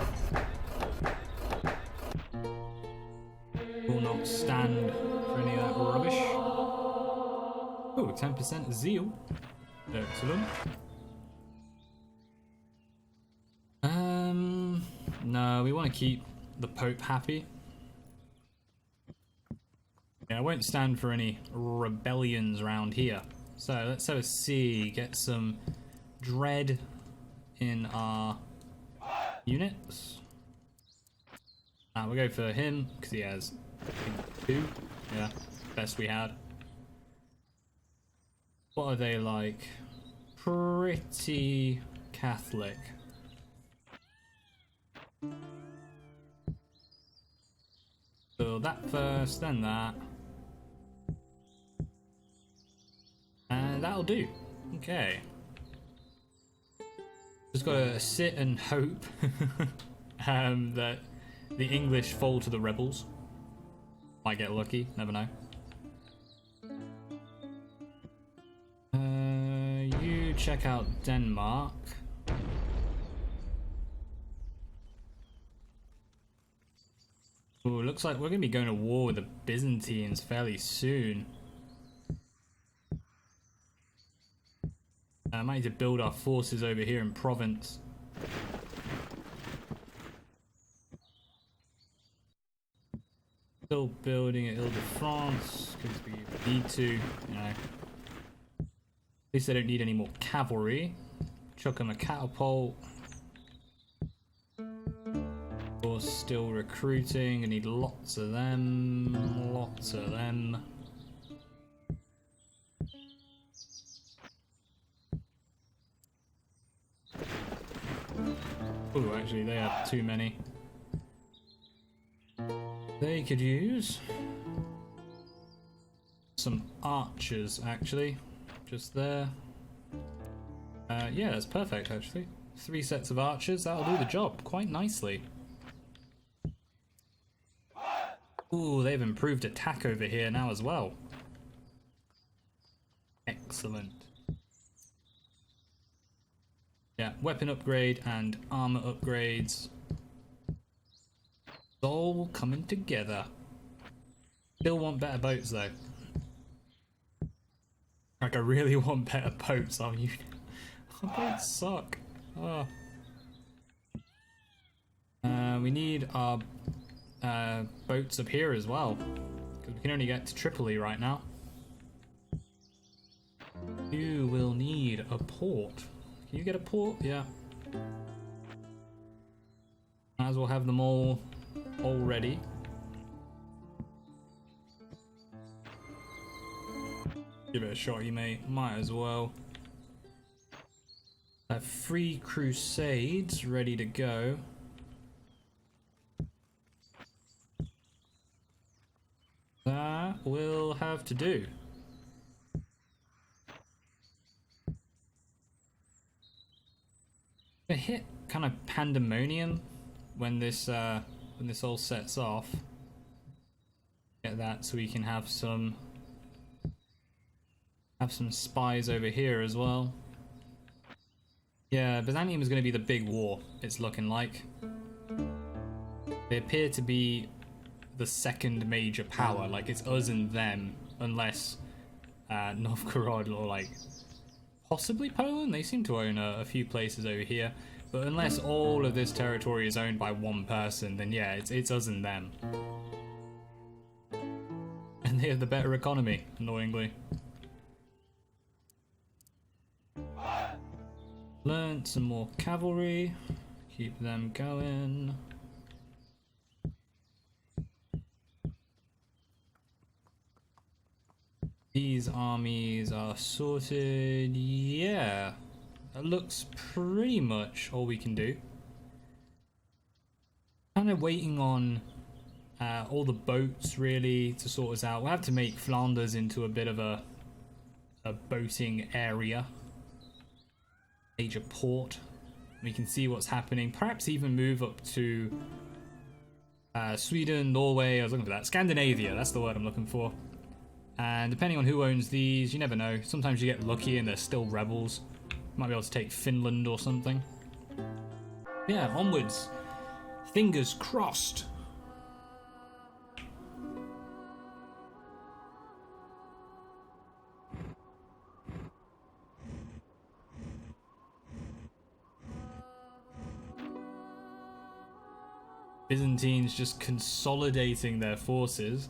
Will not stand for any of that rubbish. Oh, 10% zeal. Excellent. No, we want to keep the Pope happy. Yeah, I won't stand for any rebellions around here. So let's have a see, get some dread in our units. We'll go for him because he has, I think, 2. Yeah, best we had. What are they like? Pretty Catholic. So that first, then that. And that'll do. Okay. Just gotta sit and hope that the English fall to the rebels. Might get lucky, never know. You check out Denmark. Ooh, looks like we're going to be going to war with the Byzantines fairly soon. I might need to build our forces over here in Provence. Still building at Ile-de-France because we need to, you know. At least they don't need any more cavalry. Chuck them a catapult. Still recruiting. I need lots of them. Lots of them. Oh, actually, they have too many. They could use some archers, actually. Just there. Yeah, that's perfect, actually. 3 sets of archers. That'll do the job quite nicely. Ooh, they've improved attack over here now as well. Excellent. Yeah, weapon upgrade and armor upgrades. It's all coming together. Still want better boats though. Like I really want better boats. Our boats suck. Oh. We need our boats up here as well, because we can only get to Tripoli right now. You will need a port. Can you get a port? Yeah. Might as well have them all ready. Give it a shot, you might as well. Have 3 crusades ready to go. That will have to do. I hit kind of pandemonium when this all sets off. Get that so we can have some spies over here as well. Yeah, Byzantium is going to be the big war, it's looking like. They appear to be the second major power, like it's us and them, unless Novgorod or like possibly Poland. They seem to own a few places over here, but unless all of this territory is owned by one person, then yeah, it's us and them. And they have the better economy, annoyingly. Learned some more cavalry, keep them going. These armies are sorted. Yeah, that looks pretty much all we can do. Kind of waiting on all the boats really to sort us out. We'll have to make Flanders into a bit of a boating area. Major port. We can see what's happening. Perhaps even move up to Sweden, Norway. I was looking for that. Scandinavia, that's the word I'm looking for. And depending on who owns these, you never know. Sometimes you get lucky and they're still rebels. Might be able to take Finland or something. Yeah, onwards. Fingers crossed. Byzantines just consolidating their forces.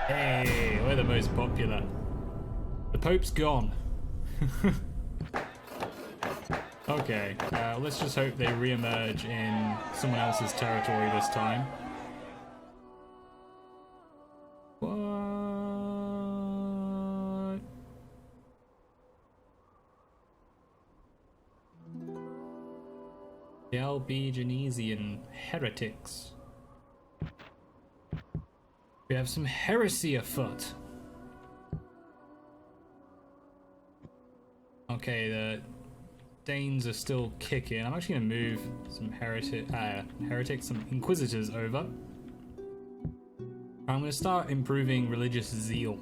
Hey, we're the most popular. The Pope's gone. Okay, let's just hope they re-emerge in someone else's territory this time. What? The Albigensian heretics. We have some heresy afoot. Okay, the Danes are still kicking. I'm actually going to move some heretics, some inquisitors over. I'm going to start improving religious zeal,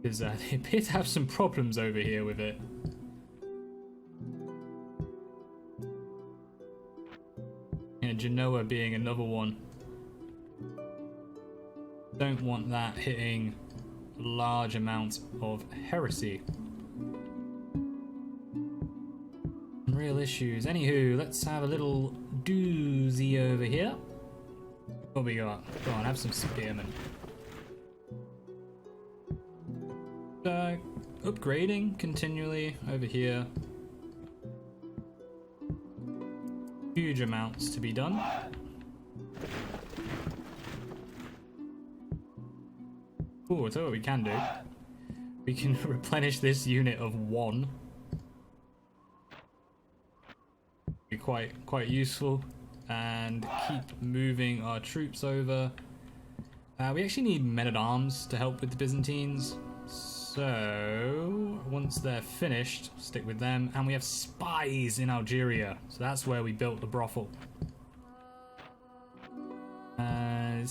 because they appear to have some problems over here with it. Yeah, Genoa being another one. Don't want that hitting large amounts of heresy. Real issues. Anywho, let's have a little doozy over here. What we got? Go on, have some spearmen. Upgrading continually over here. Huge amounts to be done. Ooh, I'll tell you what we can do. We can replenish this unit of 1. Be quite useful, and keep moving our troops over. We actually need men-at-arms to help with the Byzantines, so once they're finished, stick with them. And we have spies in Algeria, so that's where we built the brothel.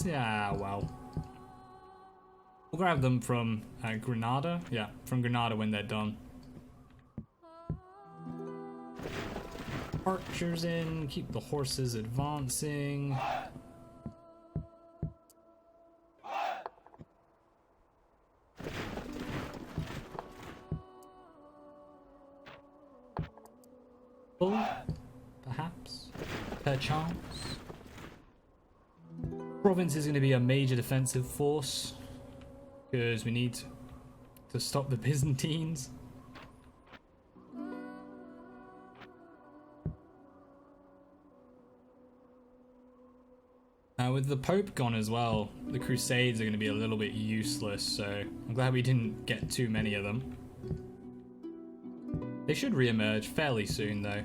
Yeah, well, we'll grab them from Granada. Yeah, from Granada when they're done. Archers in, keep the horses advancing. Full, perhaps, perchance. Province is going to be a major defensive force because we need to stop the Byzantines. With the Pope gone as well, the Crusades are going to be a little bit useless, so I'm glad we didn't get too many of them. They should re-emerge fairly soon, though.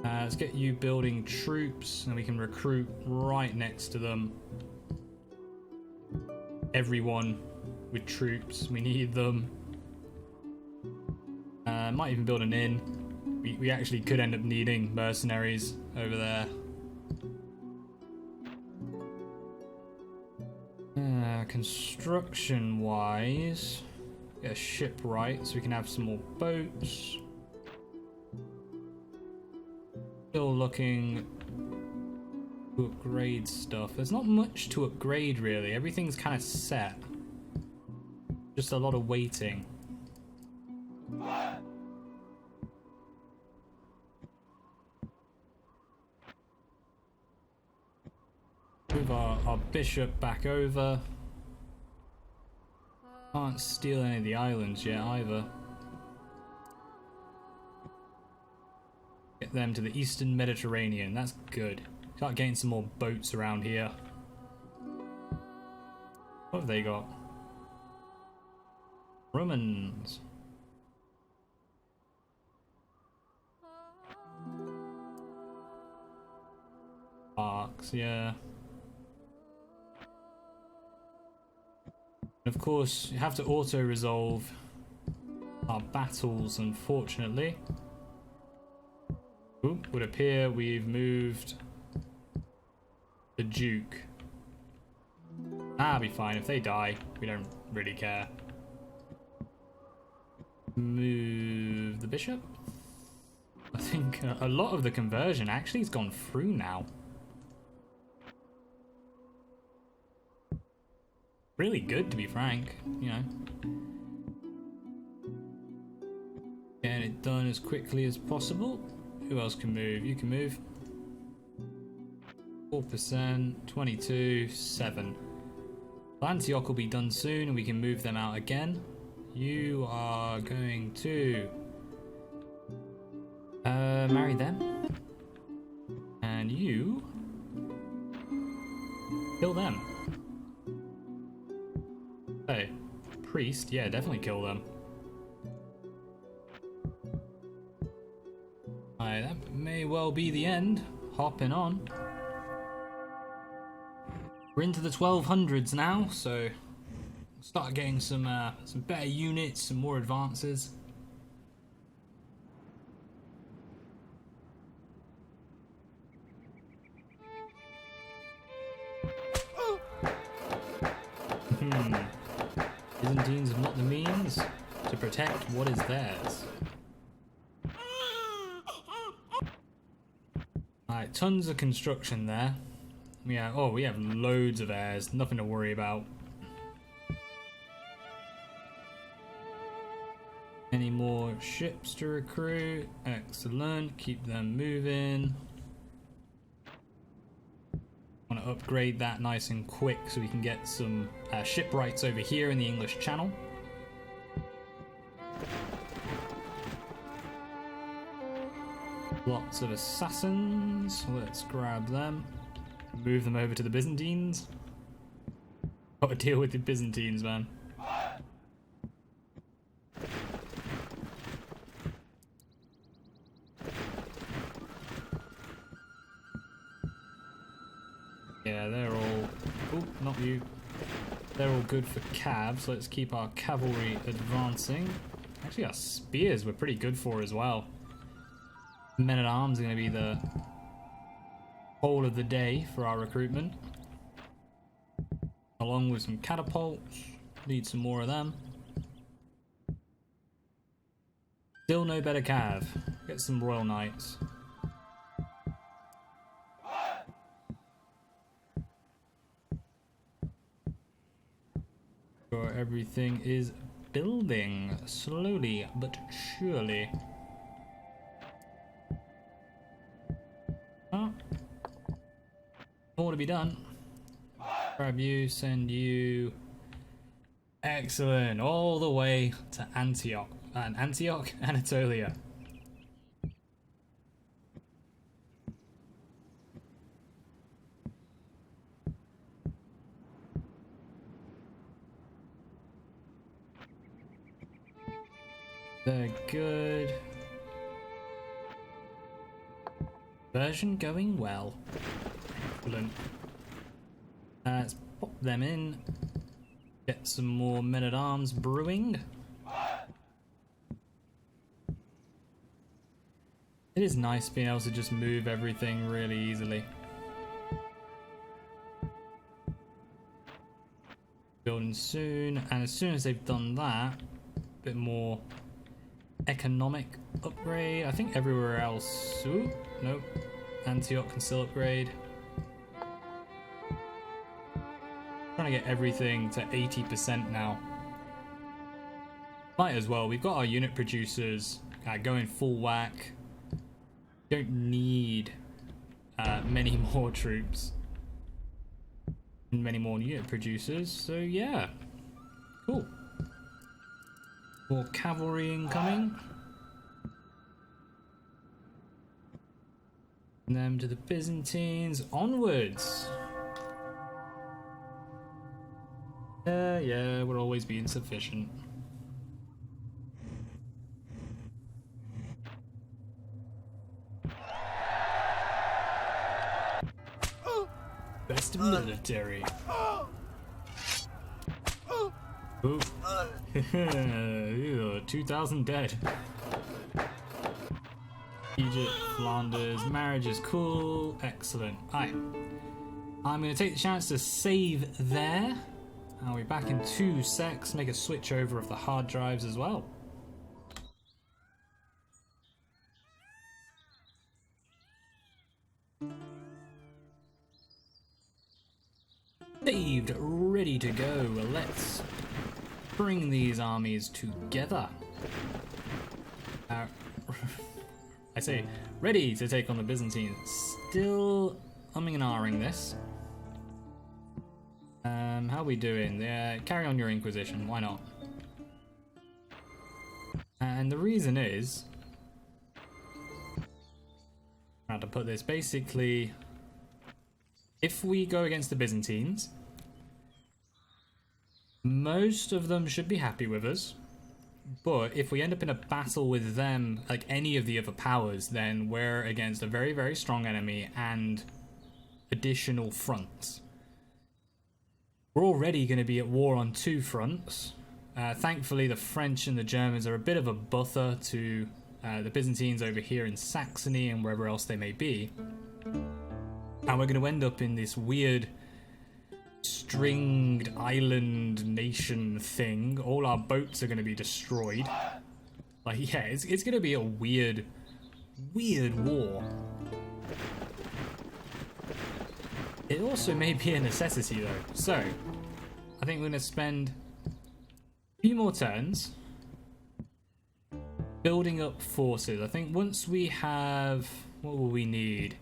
Let's get you building troops, and we can recruit right next to them. Everyone with troops, we need them. Might even build an inn. We actually could end up needing mercenaries over there. Construction-wise, get a ship right so we can have some more boats. Still looking to upgrade stuff. There's not much to upgrade really. Everything's kind of set. Just a lot of waiting. Move our bishop back over. Can't steal any of the islands yet either. Get them to the Eastern Mediterranean. That's good. Start getting some more boats around here. What have they got? Romans. Arcs, yeah. Of course, you have to auto-resolve our battles, unfortunately. Ooh, would appear we've moved the Duke. That'll be fine. If they die, we don't really care. Move the bishop. I think a lot of the conversion actually has gone through now. Really good, to be frank, you know. Getting it done as quickly as possible. Who else can move? You can move. 4%, 22, 7. Antioch will be done soon and we can move them out again. You are going to marry them. And you kill them. Hey, priest, yeah, definitely kill them. Alright, that may well be the end. Hopping on. We're into the 1200s now, so start getting some better units, some more advances. Byzantines have not the means to protect what is theirs. Alright, tons of construction there. Yeah, oh, we have loads of heirs, nothing to worry about. Any more ships to recruit? Excellent, keep them moving. Want to upgrade that nice and quick so we can get some shipwrights over here in the English Channel. Lots of assassins, let's grab them. Move them over to the Byzantines. Got to deal with the Byzantines, man. Yeah, they're all... Oh, not you. They're all good for calves. Let's keep our cavalry advancing. Actually, our spears we're pretty good for as well. Men-at-arms are going to be the whole of the day for our recruitment. Along with some catapults. Need some more of them. Still no better cav. Get some royal knights. Sure, everything is building slowly but surely. Oh. More to be done. Grab you, send you. Excellent. All the way to Antioch. Anatolia. They're good. Version going well. Excellent. Let's pop them in. Get some more men-at-arms brewing. It is nice being able to just move everything really easily. Building soon, and as soon as they've done that, a bit more economic upgrade. I think everywhere else. Ooh, nope. Antioch can still upgrade. Trying to get everything to 80% now. Might as well. We've got our unit producers going full whack. Don't need many more troops. Many more unit producers. So yeah. Cool. More cavalry incoming. And then to the Byzantines. Onwards. Yeah, we'll always be insufficient. Best military. Ooh. 2,000 dead. Egypt, Flanders, marriage is cool. Excellent. Alright. I'm going to take the chance to save there. I'll be back in 2 secs. Make a switch over of the hard drives as well. Saved, ready to go. Let's bring these armies together. I say, ready to take on the Byzantines. Still umming and ahhing this. How are we doing? Carry on your Inquisition, why not? And the reason is, how to put this, basically, if we go against the Byzantines, most of them should be happy with us. But if we end up in a battle with them, like any of the other powers, then we're against a very, very strong enemy and additional fronts. We're already going to be at war on 2 fronts. Thankfully, the French and the Germans are a bit of a buffer to the Byzantines over here in Saxony and wherever else they may be. And we're going to end up in this weird stringed island nation thing. All our boats are going to be destroyed. Like, yeah, it's going to be a weird war. It also may be a necessity though. So, I think we're going to spend a few more turns building up forces. I think once we have... what will we need?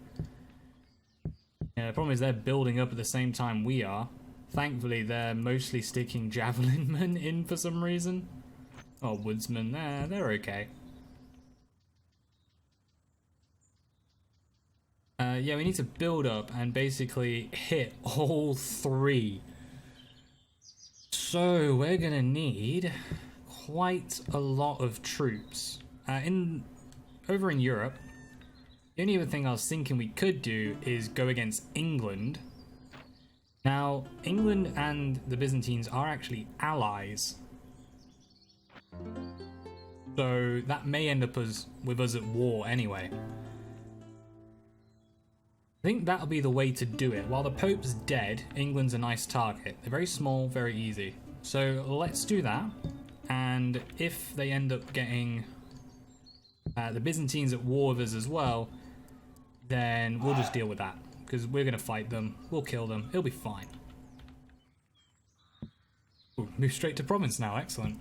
Yeah, the problem is they're building up at the same time we are. Thankfully, they're mostly sticking javelin men in for some reason. Oh, woodsmen, they're okay. Yeah, we need to build up and basically hit all 3. So we're gonna need quite a lot of troops. Over in Europe, the only other thing I was thinking we could do is go against England. Now, England and the Byzantines are actually allies. So that may end up with us at war anyway. I think that'll be the way to do it. While the Pope's dead, England's a nice target. They're very small, very easy. So let's do that. And if they end up getting the Byzantines at war with us as well, then we'll just deal with that. Because we're going to fight them. We'll kill them. It'll be fine. Ooh, move straight to province now. Excellent.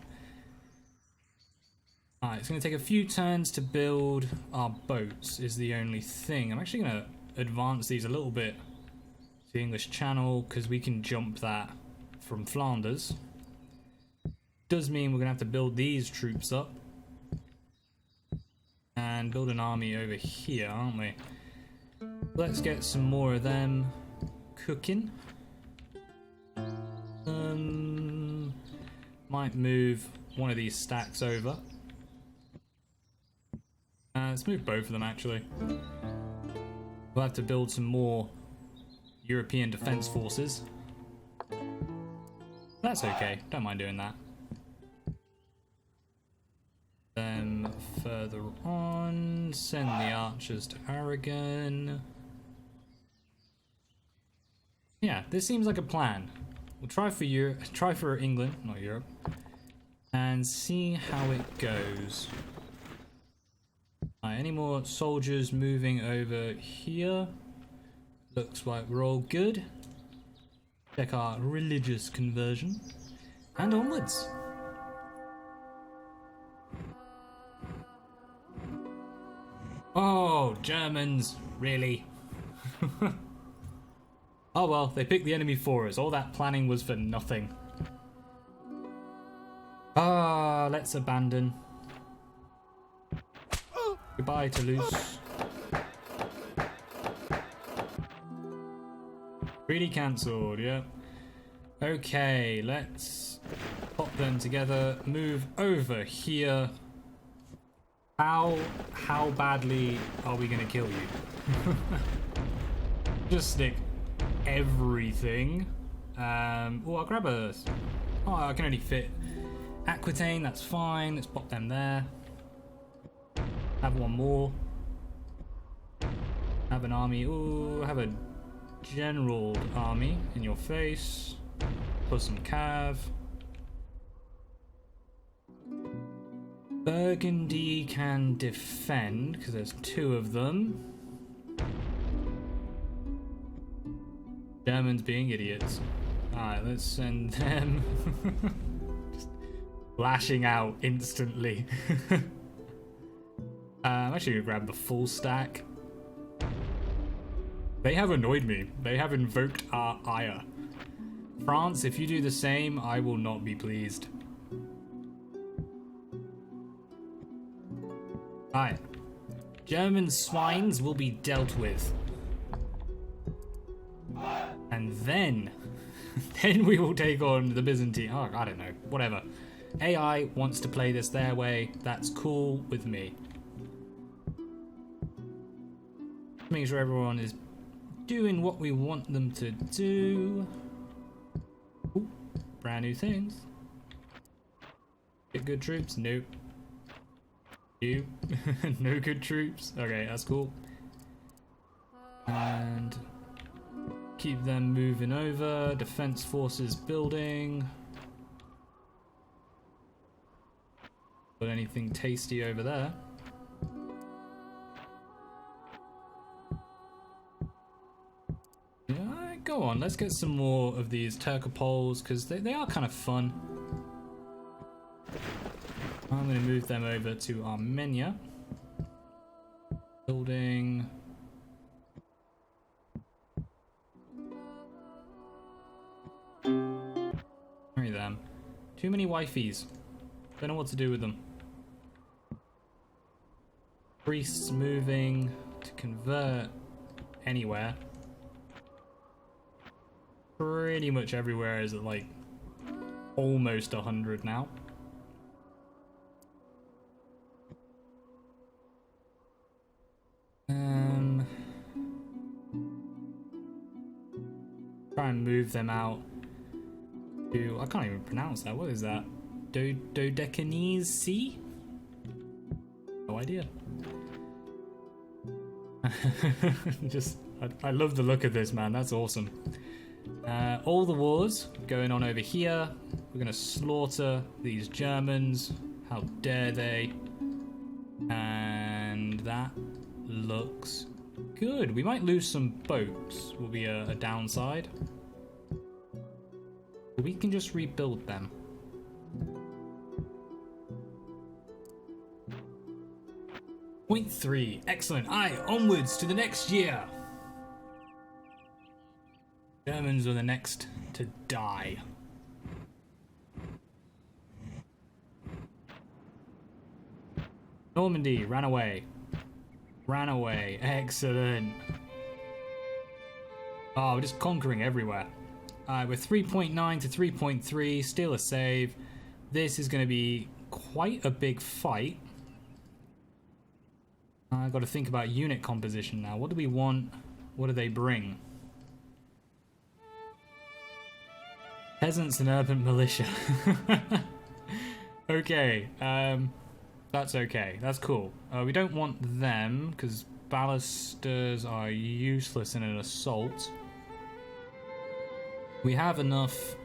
Alright, it's going to take a few turns to build our boats is the only thing. I'm actually going to advance these a little bit to the English Channel because we can jump that from Flanders. Does mean we're going to have to build these troops up and build an army over here, aren't we? Let's get some more of them cooking. Might move one of these stacks over. Let's move both of them actually. We'll have to build some more European defense forces. That's okay, don't mind doing that. Then further on, send the archers to Aragon. Yeah, this seems like a plan. We'll try for England, not Europe, and see how it goes. Any more soldiers moving over here? Looks like we're all good. Check our religious conversion. And onwards. Oh, Germans, really? Oh well, they picked the enemy for us. All that planning was for nothing. Let's abandon. Goodbye, Toulouse. Really cancelled, yeah. Okay, let's pop them together. Move over here. How badly are we gonna kill you? Just stick everything. Oh, I'll grab a... Oh, I can only fit Aquitaine, that's fine. Let's pop them there. Have one more. Have an army. Ooh, have a general army in your face. Put some cav. Burgundy can defend because there's two of them. Germans being idiots. Alright, let's send them. Just lashing out instantly. I'm actually gonna grab the full stack. They have annoyed me. They have invoked our ire. France, if you do the same, I will not be pleased. Alright. German swines will be dealt with. And then we will take on the Byzantine. Oh, I don't know. Whatever. AI wants to play this their way. That's cool with me. Make sure everyone is doing what we want them to do. Ooh, brand new things. Get good troops? Nope. You? No good troops? Okay, that's cool. And keep them moving over. Defense forces building. Got anything tasty over there? Yeah, go on. Let's get some more of these Turcopoles because they are kind of fun. I'm going to move them over to Armenia. Building. Marry them. Too many wifeys. Don't know what to do with them. Priests moving to convert anywhere. Pretty much everywhere is at like almost 100 now. Try and move them out to, I can't even pronounce that. What is that? Dodecanese Sea? No idea. Just, I love the look of this, man. That's awesome. All the wars going on over here. We're gonna slaughter these Germans. How dare they? And that looks good. We might lose some boats. Will be a downside. We can just rebuild them. Point 3. Excellent. Aye, onwards to the next year. Germans are the next to die. Normandy ran away. Ran away. Excellent. Oh, we're just conquering everywhere. We're 3.9 to 3.3. Still a save. This is going to be quite a big fight. I've got to think about unit composition now. What do we want? What do they bring? Peasants and urban militia. Okay. That's okay. That's cool. We don't want them because ballisters are useless in an assault. We have enough.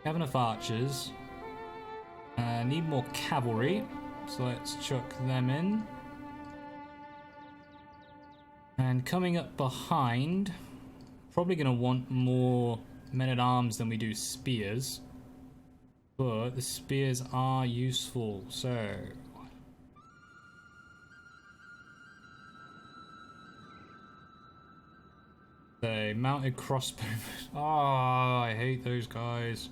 We have enough archers. Need more cavalry, so let's chuck them in. And coming up behind, probably going to want more men-at-arms than we do spears. But the spears are useful, so... The mounted crossbowmen. Oh, I hate those guys.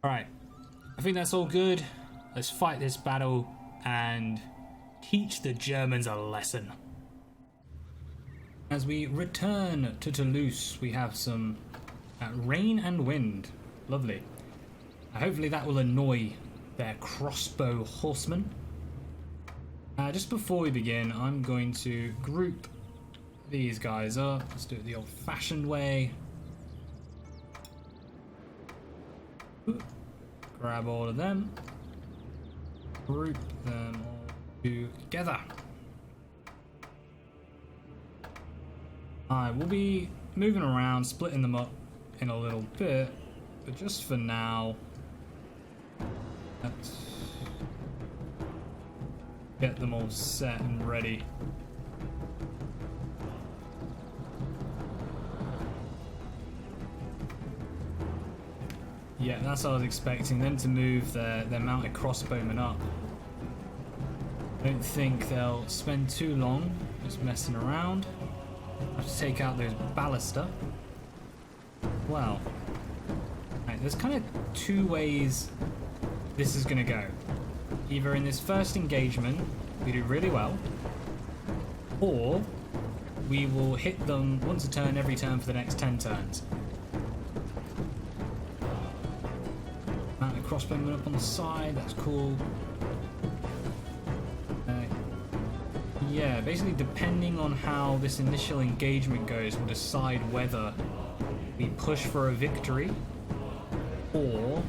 Alright, I think that's all good. Let's fight this battle and teach the Germans a lesson. As we return to Toulouse, we have some rain and wind. Lovely. Hopefully that will annoy their crossbow horsemen. Just before we begin, I'm going to group these guys up. Let's do it the old-fashioned way. Grab all of them. Group them all together. Alright, we'll be moving around, splitting them up in a little bit, but just for now, let's get them all set and ready. Yeah, that's what I was expecting, them to move their mounted crossbowmen up. I don't think they'll spend too long just messing around. I'll have to take out those ballista. Well, right, there's kind of two ways this is going to go. Either in this first engagement, we do really well, or we will hit them once a turn every turn for the next 10 turns. Mounted crossbowman up on the side, that's cool. Yeah, basically depending on how this initial engagement goes will decide whether we push for a victory or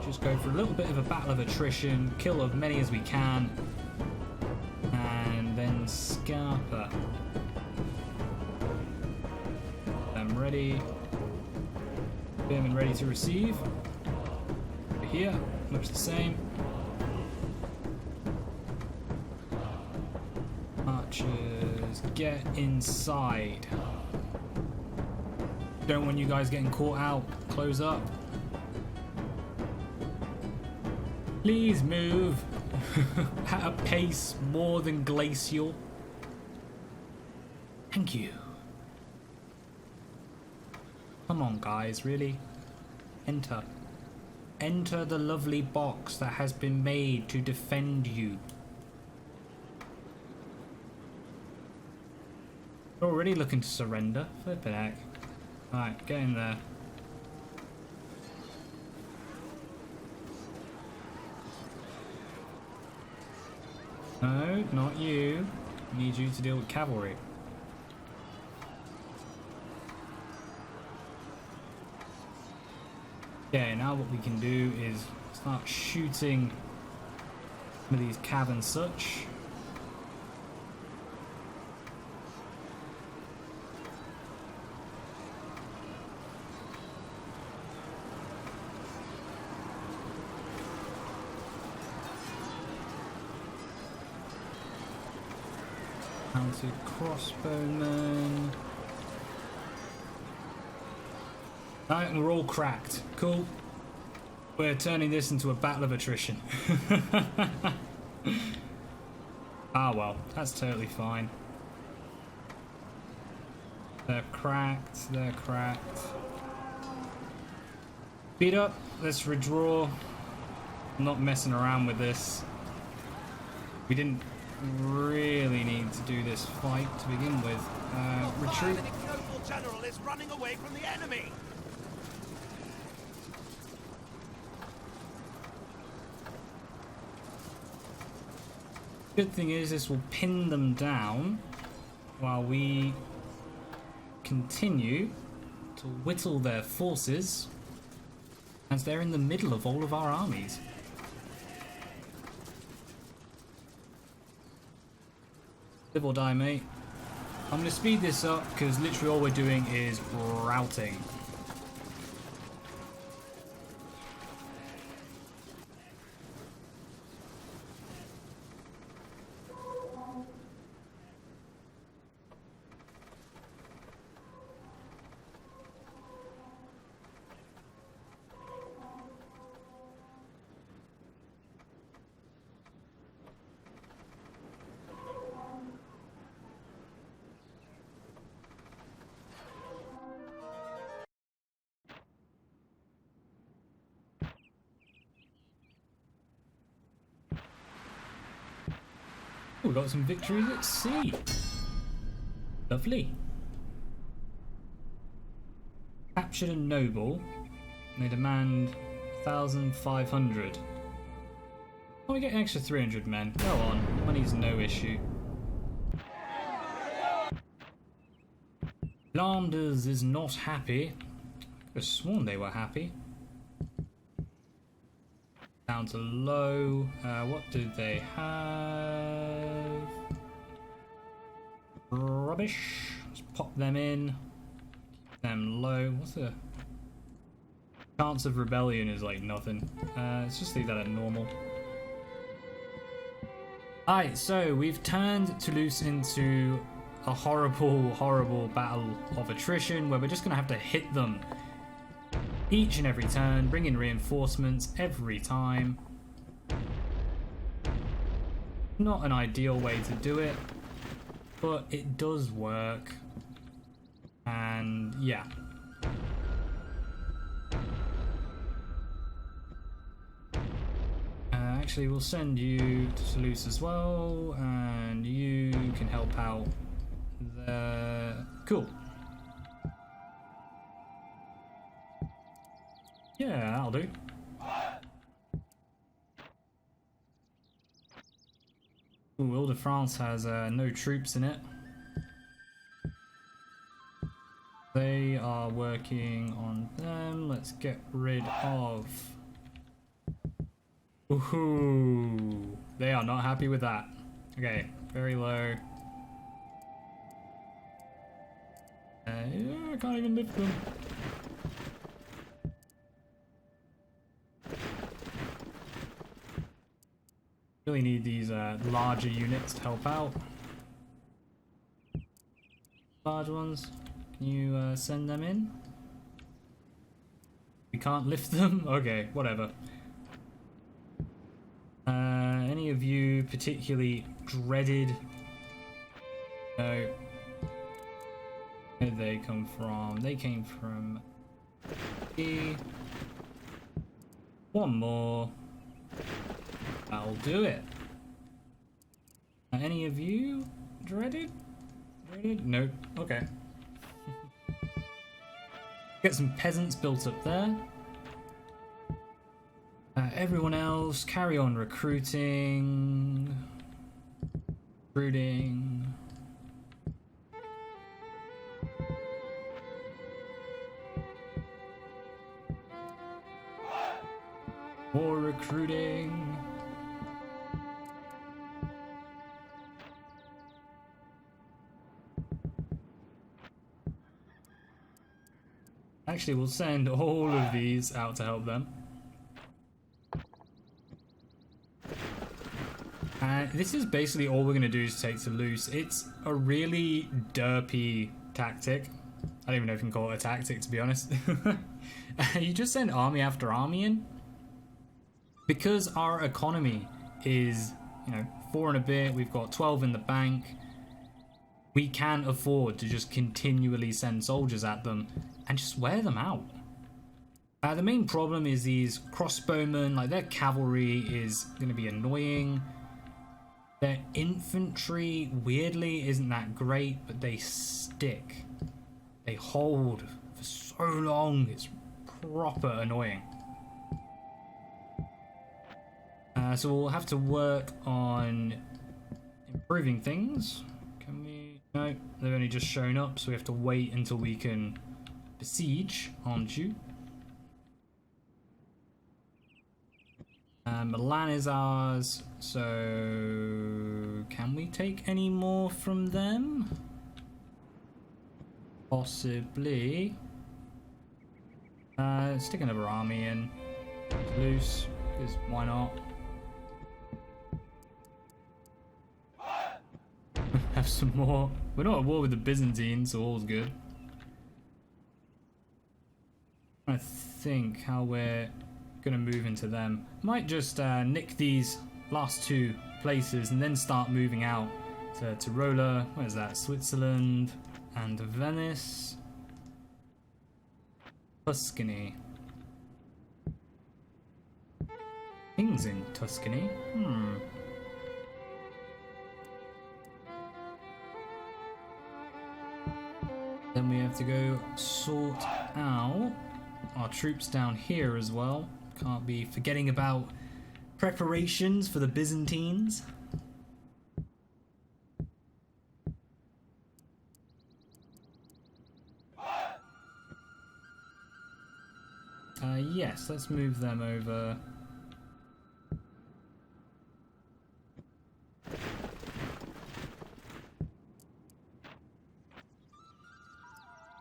just go for a little bit of a battle of attrition, kill as many as we can, and then scarper. I'm ready. Spearmen ready to receive. Over here, much the same. Archers, get inside. Don't want you guys getting caught out. Close up. Please move at a pace more than glacial. Thank you. Come on, guys, really? Enter. Enter the lovely box that has been made to defend you. You're already looking to surrender. Flippin' heck. Alright, get in there. No, not you. I need you to deal with cavalry. Okay, now what we can do is start shooting some of these cav and such. Mounted crossbowmen. Alright, we're all cracked. Cool. We're turning this into a battle of attrition. Ah well, that's totally fine. They're cracked, they're cracked. Speed up, let's redraw. I'm not messing around with this. We didn't really need to do this fight to begin with. Retreat. The ignoble general is running away from the enemy. Good thing is this will pin them down while we continue to whittle their forces as they're in the middle of all of our armies. Live or die, mate. I'm going to speed this up because literally all we're doing is routing. We got some victories at sea. Lovely. Captured a noble. They demand 1,500. Oh, we get an extra 300 men. Go on. Money's no issue. Flanders is not happy. I could have sworn they were happy. Down to low. What do they have? Rubbish. Let's pop them in. Keep them low. What's the chance of rebellion? Is like nothing. Let's just leave that at normal. Alright, so we've turned Toulouse into a horrible, horrible battle of attrition where we're just going to have to hit them each and every turn, bring in reinforcements every time. Not an ideal way to do it, but it does work. And yeah. Actually, we'll send you to Toulouse as well, and you can help out there. Cool. Yeah, that'll do. Ooh, Ile-de-France has no troops in it. They are working on them. Let's get rid of... Ooh, they are not happy with that. Okay, very low. I can't even lift them. Really need these larger units to help out. Large ones, can you send them in? We can't lift them? Okay, whatever. Any of you particularly dreaded? No. Where did they come from? They came from E. One more. That'll do it. Any of you dreaded? Dreaded? Nope. Okay. Get some peasants built up there. Everyone else, carry on recruiting. Recruiting. More recruiting. Actually, we'll send all of these out to help them. And this is basically all we're going to do is take Toulouse. It's a really derpy tactic. I don't even know if you can call it a tactic, to be honest. You just send army after army in. Because our economy is, you know, 4 and a bit. We've got 12 in the bank. We can afford to just continually send soldiers at them and just wear them out. The main problem is these crossbowmen, like their cavalry is going to be annoying. Their infantry, weirdly, isn't that great, but they stick. They hold for so long, it's proper annoying. So we'll have to work on improving things. Can we? No, they've only just shown up, so we have to wait until we can besiege Anjou. Milan is ours, so can we take any more from them? Possibly. Stick another army in. Loose, because why not? Have some more. We're not at war with the Byzantines, so all's good. I think how we're gonna move into them. Might just nick these last 2 places and then start moving out to Tyrola. What is that? Switzerland and Venice. Tuscany. Things in Tuscany. Then we have to go sort out our troops down here as well. Can't be forgetting about preparations for the Byzantines. Yes, let's move them over.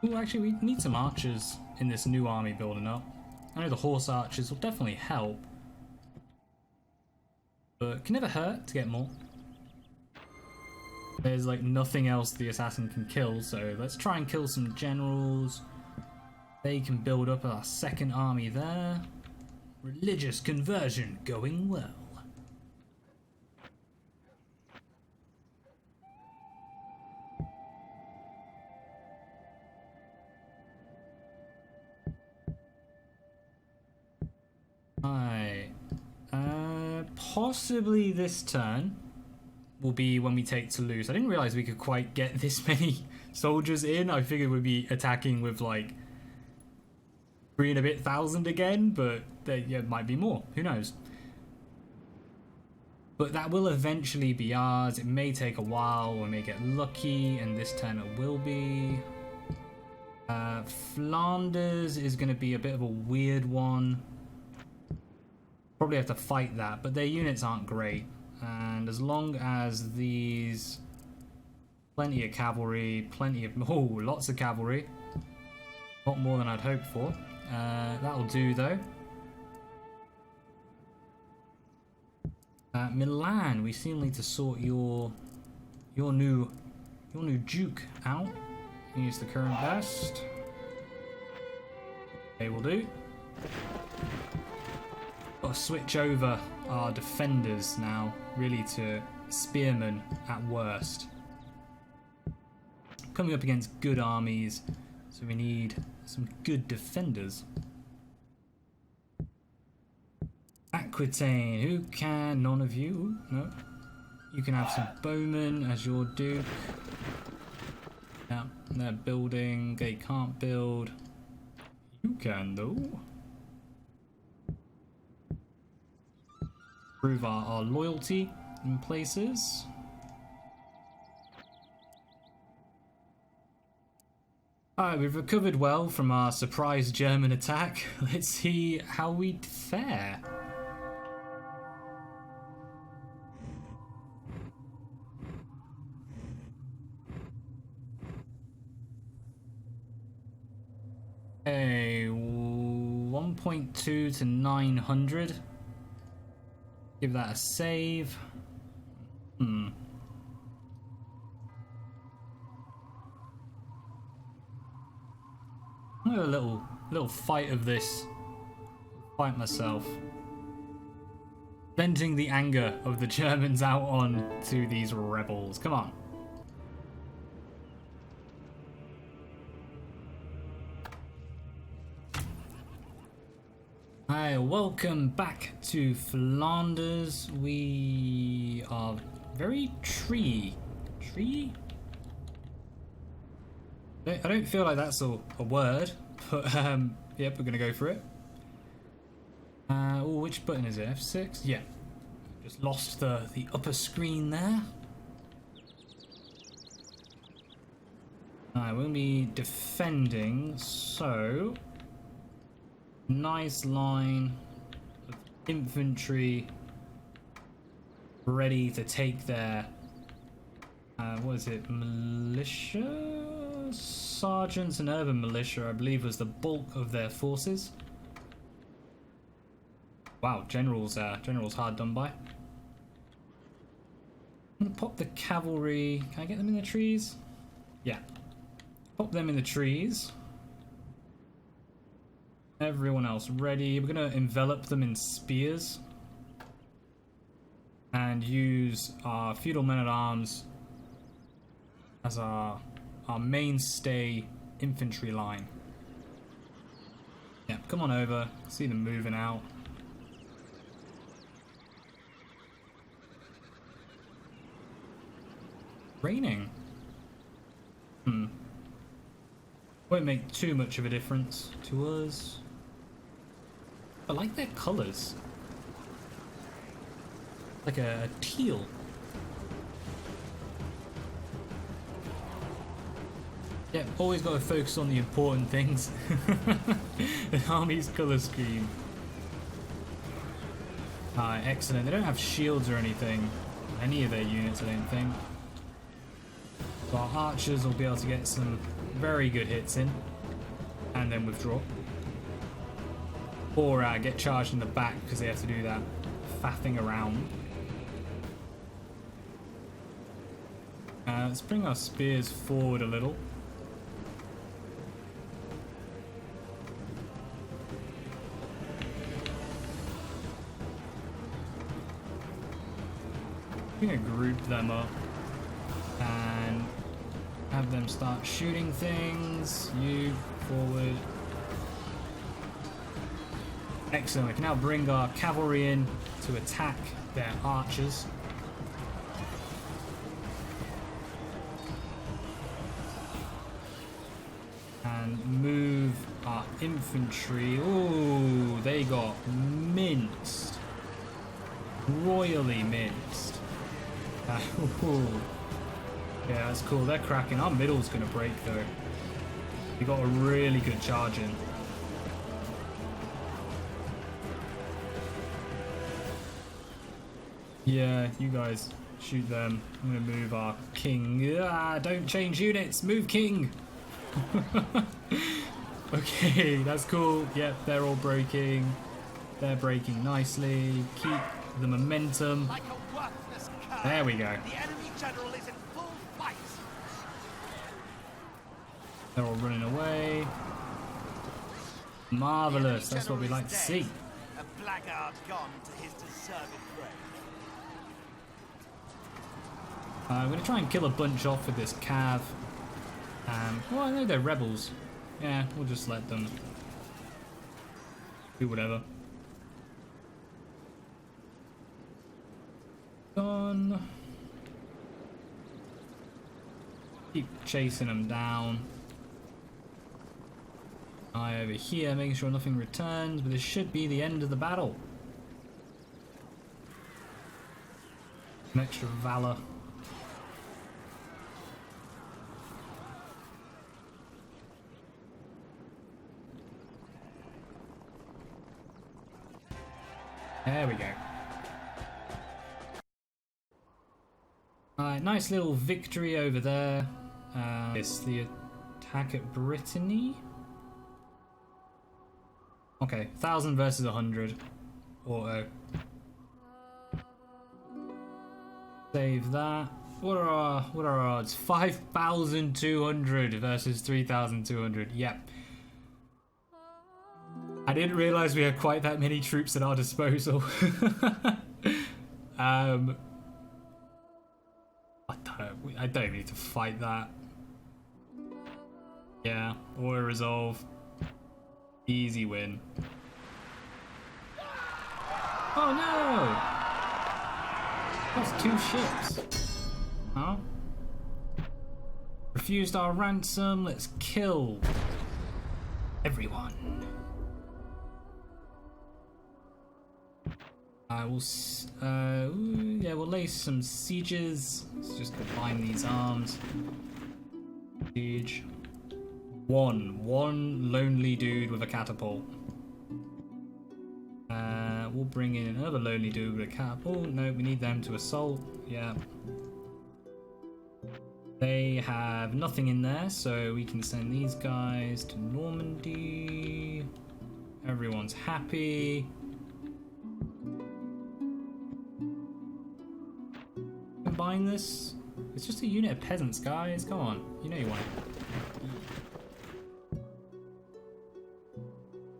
Ooh, actually, we need some archers in this new army building up. I know the horse archers will definitely help, but can never hurt to get more. There's like nothing else the assassin can kill, so let's try and kill some generals. They can build up our second army there. Religious conversion going well. Possibly this turn will be when we take Toulouse. I didn't realize we could quite get this many soldiers in. I figured we'd be attacking with like 3 and a bit thousand again, but there might be more. Who knows? But that will eventually be ours. It may take a while. We may get lucky, and this turn it will be. Flanders is going to be a bit of a weird one. Probably have to fight that, but their units aren't great. And as long as these... Plenty of cavalry, plenty of... Oh, lots of cavalry. A lot more than I'd hoped for. That'll do, though. Milan, we still need to sort your new duke out. Use the current best. They will do. Got to switch over our defenders now, really, to spearmen at worst. Coming up against good armies, so we need some good defenders. Aquitaine, who can? None of you? No. You can have some bowmen as your duke. Yeah, they're building. They can't build. You can, though. Prove our loyalty in places. Alright, we've recovered well from our surprise German attack. Let's see how we fare. Okay, 1.2 to 900. Give that a save. A little fight of this. Fight myself. venting the anger of the Germans out on to these rebels. Come on. Hi, welcome back to Flanders. We are very tree. I don't feel like that's a word, but yep, we're gonna go for it. Oh, which button is it? F6? Yeah. Just lost the upper screen there. Alright, we'll be defending, so nice line of infantry ready to take their what is it, militia? Sergeants and urban militia, I believe, was the bulk of their forces. Wow, generals hard done by. I'm gonna pop the cavalry. Can I get them in the trees? Yeah. Pop them in the trees. Everyone else ready. We're gonna envelop them in spears. And use our feudal men-at-arms as our mainstay infantry line. Yeah, come on over. See them moving out. Raining. Won't make too much of a difference to us. I like their colours. Like a teal. Yeah, always got to focus on the important things. The army's colour scheme. Excellent. They don't have shields or anything. Any of their units, I don't think. So our archers will be able to get some very good hits in. And then withdraw. Or get charged in the back because they have to do that faffing around. Let's bring our spears forward a little. I'm gonna group them up and have them start shooting things. You forward. Excellent. We can now bring our cavalry in to attack their archers. And move our infantry. Ooh, they got minced. Royally minced. Yeah, that's cool. They're cracking. Our middle's going to break, though. We got a really good charge in. Yeah, you guys shoot them. I'm going to move our king. Ah, don't change units. Move king. Okay, that's cool. Yep, they're all breaking. They're breaking nicely. Keep the momentum. Like a worthless cur. There we go. The enemy general is in full fight. They're all running away. Marvelous. The That's what we general like to is see. dead. A blackguard gone to his deserved grave. I'm going to try and kill a bunch off with this cav. Well, I know they're rebels. Yeah, we'll just let them do whatever. Done. Keep chasing them down. Eye over here, making sure nothing returns, but this should be the end of the battle. Some extra valor. There we go. Alright, nice little victory over there. It's the attack at Brittany. Okay, 1,000 versus 100. Auto. Save that. What are our odds? 5,200 versus 3,200. Yep. I didn't realise we had quite that many troops at our disposal. I don't even need to fight that. Yeah, auto resolve. Easy win. Oh no! That's 2 ships. Huh? Refused our ransom. Let's kill everyone. Yeah, we'll lay some sieges. Let's just combine these arms. Siege. One lonely dude with a catapult. We'll bring in another lonely dude with a catapult. No, we need them to assault. Yeah. They have nothing in there, so we can send these guys to Normandy. Everyone's happy. Combine this. It's just a unit of peasants, guys. Come on. You know you want it.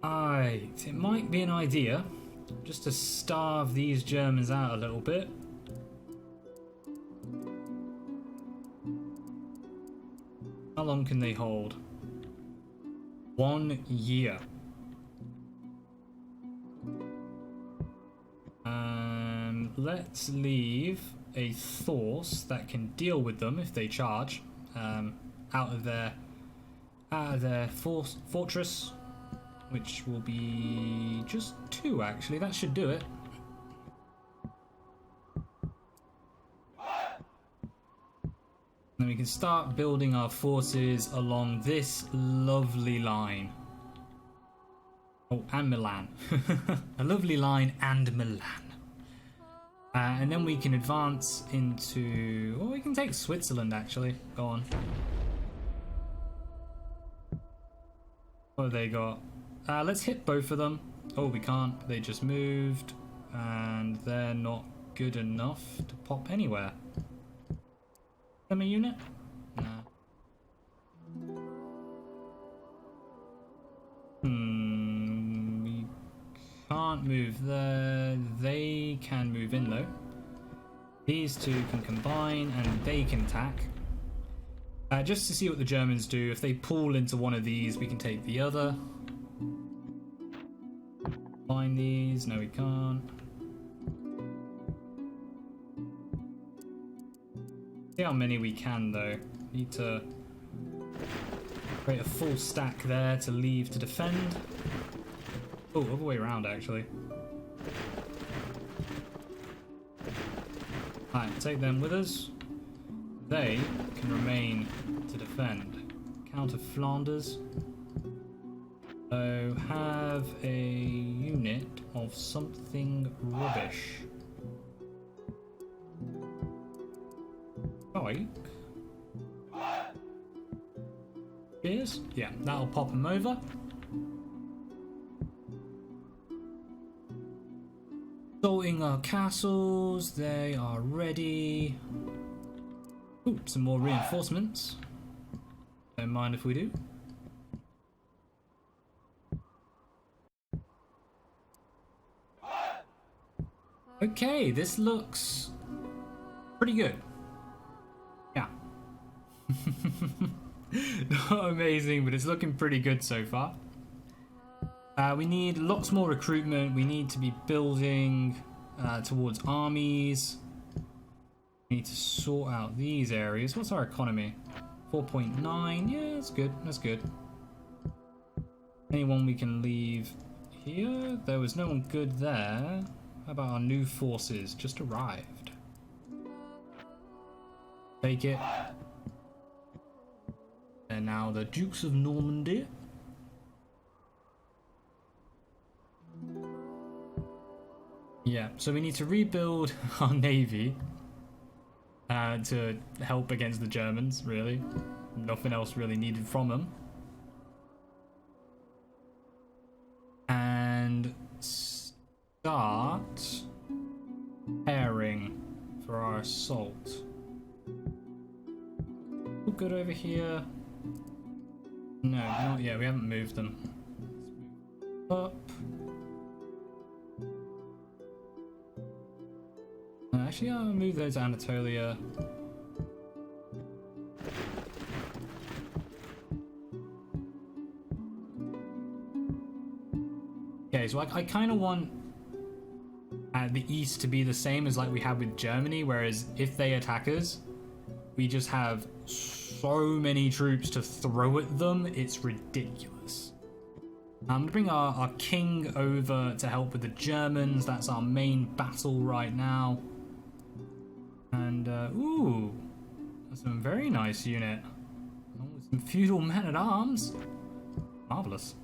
Alright, it might be an idea just to starve these Germans out a little bit. How long can they hold? 1 year. Let's leave a force that can deal with them if they charge out of their fortress, which will be just 2 actually. That should do it. Then we can start building our forces along this lovely line. Oh, and Milan. A lovely line and Milan. And then we can advance into... Well, we can take Switzerland, actually. Go on. What have they got? Let's hit both of them. Oh, we can't. They just moved. And they're not good enough to pop anywhere. Semi unit? Nah. We can't move there. They can move in though. These 2 can combine and they can attack. Just to see what the Germans do. If they pull into one of these, we can take the other. Combine these. No, we can't. See how many we can though. Need to create a full stack there to leave to defend. Oh, other way around actually. Alright, take them with us. They can remain to defend. Count of Flanders. So have a unit of something rubbish. Spears? Yeah, that'll pop them over. Assaulting our castles, they are ready. Ooh, some more reinforcements. Don't mind if we do. Okay, this looks pretty good. Yeah. Not amazing, but it's looking pretty good so far. We need lots more recruitment. We need to be building towards armies. We need to sort out these areas. What's our economy? 4.9. Yeah, that's good. That's good. Anyone we can leave here? There was no one good there. How about our new forces? Just arrived. Take it. And now the Dukes of Normandy. Yeah, so we need to rebuild our navy to help against the Germans, really. Nothing else really needed from them. And start preparing for our assault. All good over here. No, not yet. We haven't moved them. Let's move up. Actually, I'll move those to Anatolia. Okay, so I kind of want the east to be the same as like we had with Germany, whereas if they attack us, we just have so many troops to throw at them, it's ridiculous. I'm gonna bring our king over to help with the Germans. That's our main battle right now. And ooh, that's a very nice unit. Along with some feudal men-at-arms. Marvelous.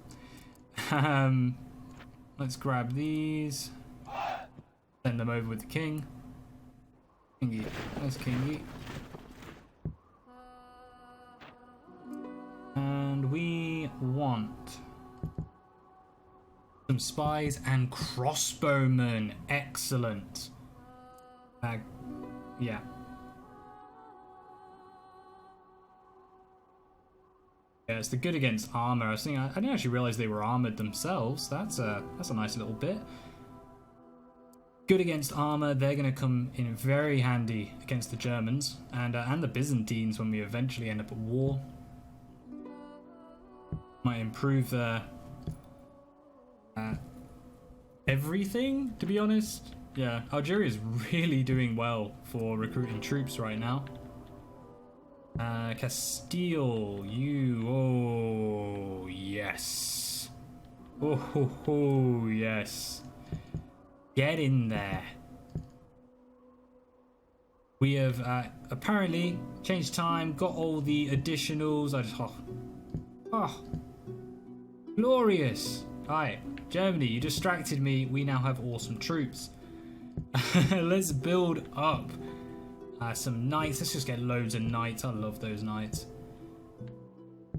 Let's grab these. Send them over with the king. Kingy. There's Kingy. And we want some spies and crossbowmen. Excellent. Yeah. Yeah, it's the good against armor. I didn't actually realize they were armored themselves. That's a nice little bit. Good against armor. They're going to come in very handy against the Germans and the Byzantines when we eventually end up at war. Might improve their everything, to be honest. Yeah, Algeria is really doing well for recruiting troops right now. Castile, oh yes. Oh yes. Get in there. We have apparently changed time, got all the additionals. Glorious. Alright, Germany, you distracted me. We now have awesome troops. Let's build up some knights. Let's just get loads of knights. I love those knights.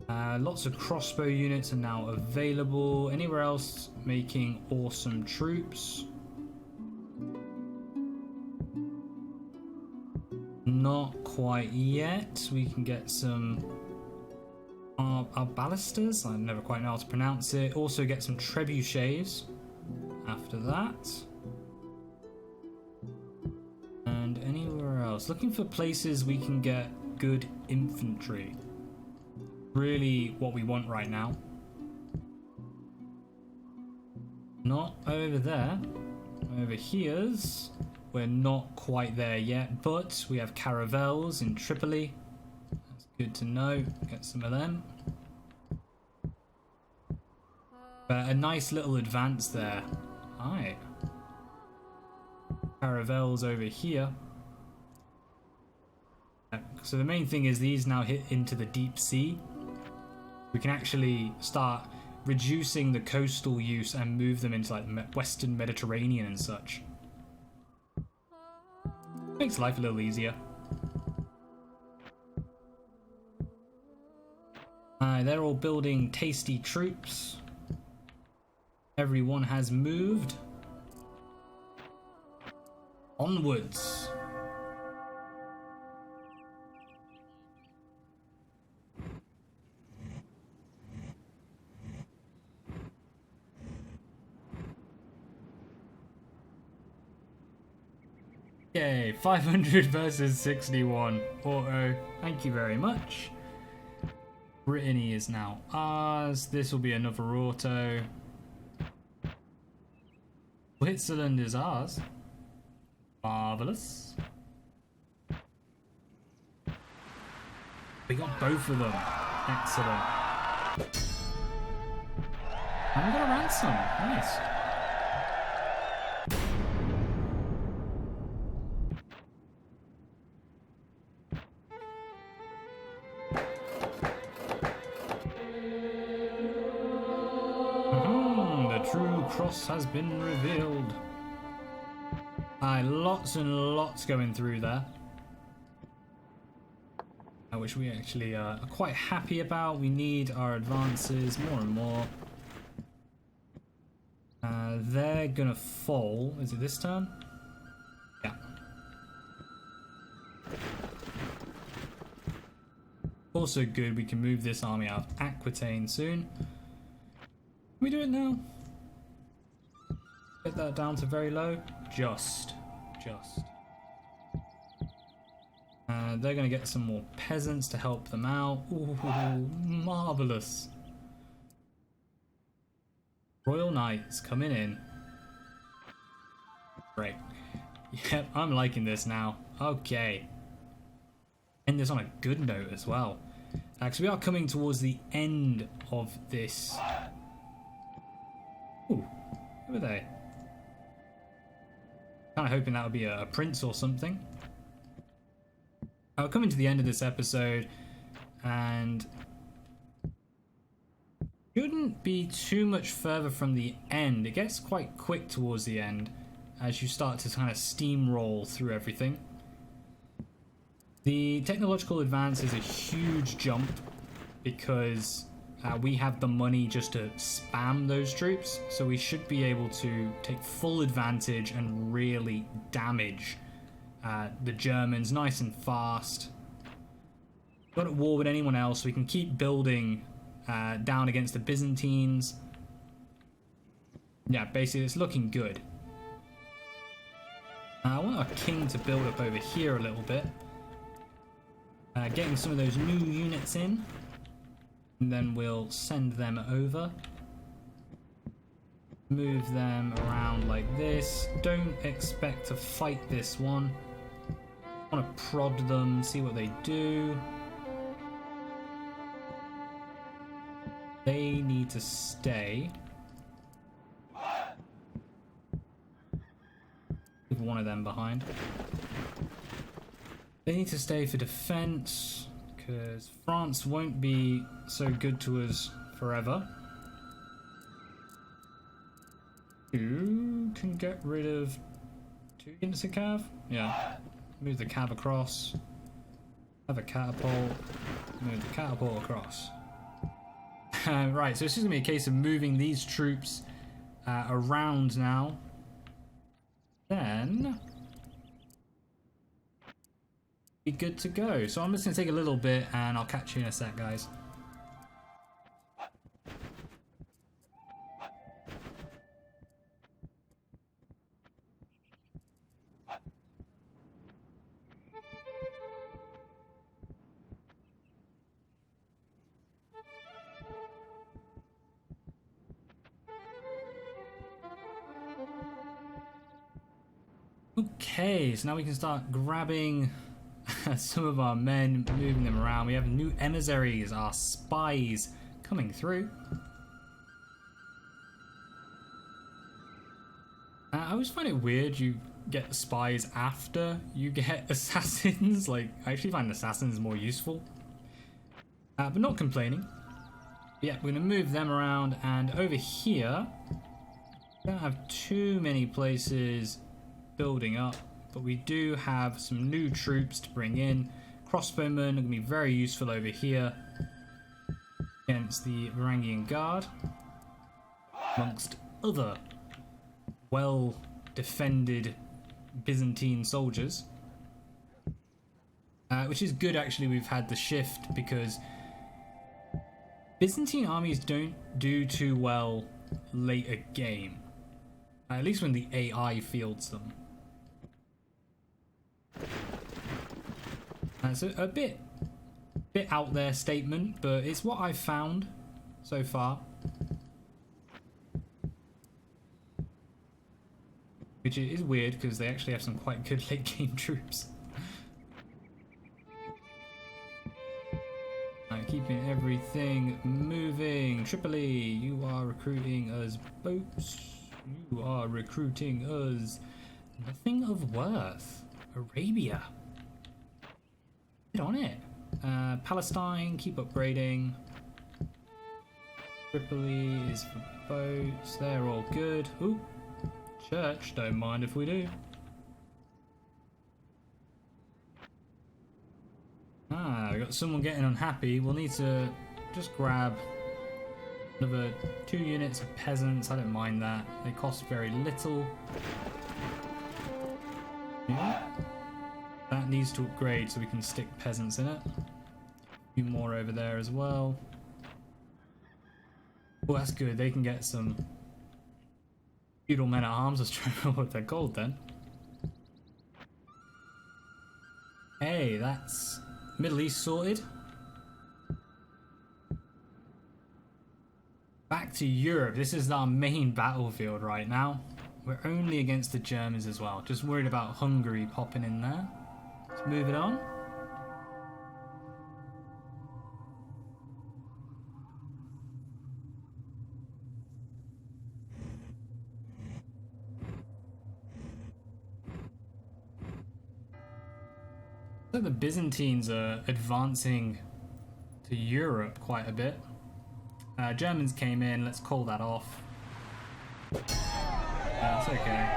Lots of crossbow units are now available. Anywhere else making awesome troops? Not quite yet. We can get some ballistas. I never quite know how to pronounce it. Also get some trebuchets after that. And anywhere else. Looking for places we can get good infantry. Really what we want right now. Not over there. Over here's. We're not quite there yet, but we have caravels in Tripoli. That's good to know. Get some of them. But a nice little advance there. Alright. Caravels over here. So the main thing is these now hit into the deep sea. We can actually start reducing the coastal use and move them into like Western Mediterranean and such. Makes life a little easier. They're all building tasty troops. Everyone has moved. Onwards. Yay, 500 versus 61. Auto, thank you very much. Brittany is now ours. This will be another auto. Switzerland is ours. Marvelous. We got both of them. Excellent. And we got a ransom. Nice. Cross has been revealed. Lots and lots going through there, which we actually are quite happy about. We need our advances more and more. They're gonna fall. Is it this turn? Yeah. Also good, we can move this army out of Aquitaine soon. Can we do it now? Get that down to very low. Just. They're going to get some more peasants to help them out. Ooh, marvelous. Royal Knights coming in. Great. Yep, I'm liking this now. Okay. End this on a good note as well. Because we are coming towards the end of this. Ooh, who are they? Kind of hoping that would be a prince or something. We're coming to the end of this episode, and shouldn't be too much further from the end. It gets quite quick towards the end as you start to kind of steamroll through everything. The technological advance is a huge jump because we have the money just to spam those troops, so we should be able to take full advantage and really damage the Germans nice and fast. Not at war with anyone else. We can keep building down against the Byzantines. Yeah, basically it's looking good. I want our king to build up over here a little bit. Getting some of those new units in. And then we'll send them over. Move them around like this. Don't expect to fight this one. I want to prod them, see what they do. They need to stay. Leave one of them behind. They need to stay for defense, because France won't be so good to us forever. You can get rid of 2 units of cav? Yeah. Move the cav across. Have a catapult. Move the catapult across. Right, so it's just going to be a case of moving these troops around now. Then be good to go. So I'm just going to take a little bit and I'll catch you in a sec, guys. Okay, so now we can start grabbing some of our men, moving them around. We have new emissaries, our spies, coming through. I always find it weird you get spies after you get assassins. Like, I actually find assassins more useful. But not complaining. Yeah, we're going to move them around, and over here, we don't have too many places building up, but we do have some new troops to bring in. Crossbowmen are going to be very useful over here against the Varangian Guard, amongst other well defended Byzantine soldiers, which is good. Actually, we've had the shift because Byzantine armies don't do too well later game, at least when the AI fields them. It's a bit out there statement, but it's what I've found so far. Which is weird because they actually have some quite good late game troops. Keeping everything moving. Tripoli, you are recruiting us boats. You are recruiting us. Nothing of worth. Arabia. Get on it. Palestine, keep upgrading. Tripoli is for boats. They're all good. Ooh. Church, don't mind if we do. We got someone getting unhappy. We'll need to just grab another 2 units of peasants. I don't mind that. They cost very little. Yeah. That needs to upgrade so we can stick peasants in it. A few more over there as well. Oh, that's good. They can get some feudal men at arms. Let's try to roll with their gold then. Hey, that's Middle East sorted. Back to Europe. This is our main battlefield right now. We're only against the Germans as well. Just worried about Hungary popping in there. Let's move it on. So the Byzantines are advancing to Europe quite a bit. Germans came in. Let's call that off. That's okay.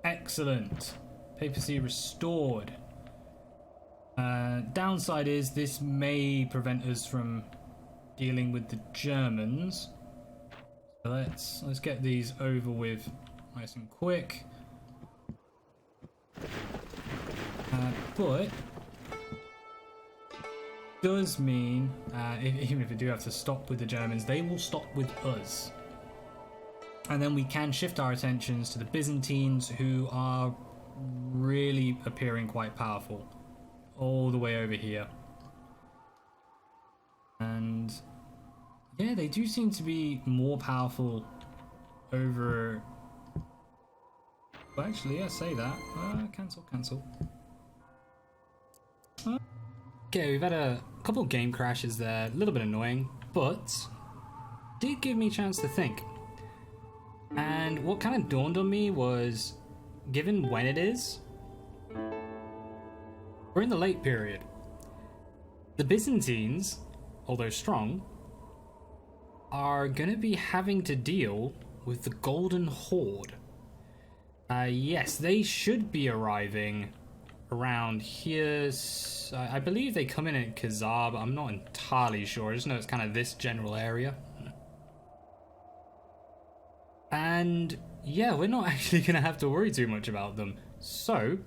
Excellent. Papacy restored. Downside is this may prevent us from dealing with the Germans. So let's get these over with nice and quick. But does mean even if we do have to stop with the Germans, they will stop with us. And then we can shift our attentions to the Byzantines, who are really appearing quite powerful. All the way over here. And yeah, they do seem to be more powerful over... Well, actually, I say that. Cancel. Okay, we've had a couple game crashes there. A little bit annoying, but did give me a chance to think. And what kind of dawned on me was, given when it is, we're in the late period. The Byzantines, although strong, are going to be having to deal with the Golden Horde. Yes, they should be arriving around here. I believe they come in at Khazar, but I'm not entirely sure. I just know it's kind of this general area. And yeah, we're not actually going to have to worry too much about them. So,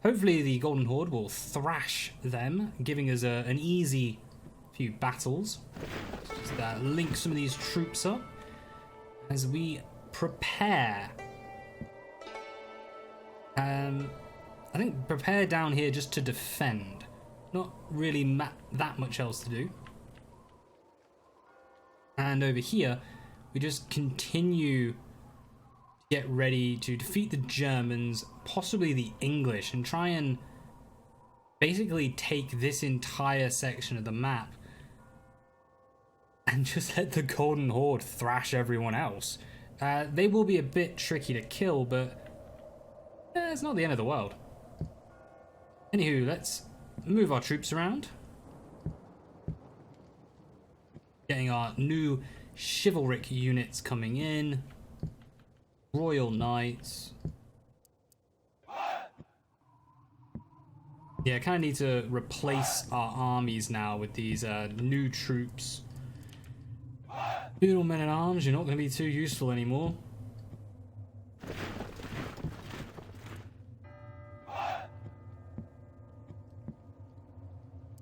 hopefully the Golden Horde will thrash them, giving us an easy few battles. Just link some of these troops up as we prepare. I think prepare down here just to defend. Not really that much else to do. And over here, we just continue to get ready to defeat the Germans, possibly the English, and try and basically take this entire section of the map and just let the Golden Horde thrash everyone else. They will be a bit tricky to kill, but it's not the end of the world. Anywho, let's move our troops around. Getting our new chivalric units coming in. Royal Knights. Yeah, I kind of need to replace our armies now with these new troops. Feudal men at arms, you're not going to be too useful anymore.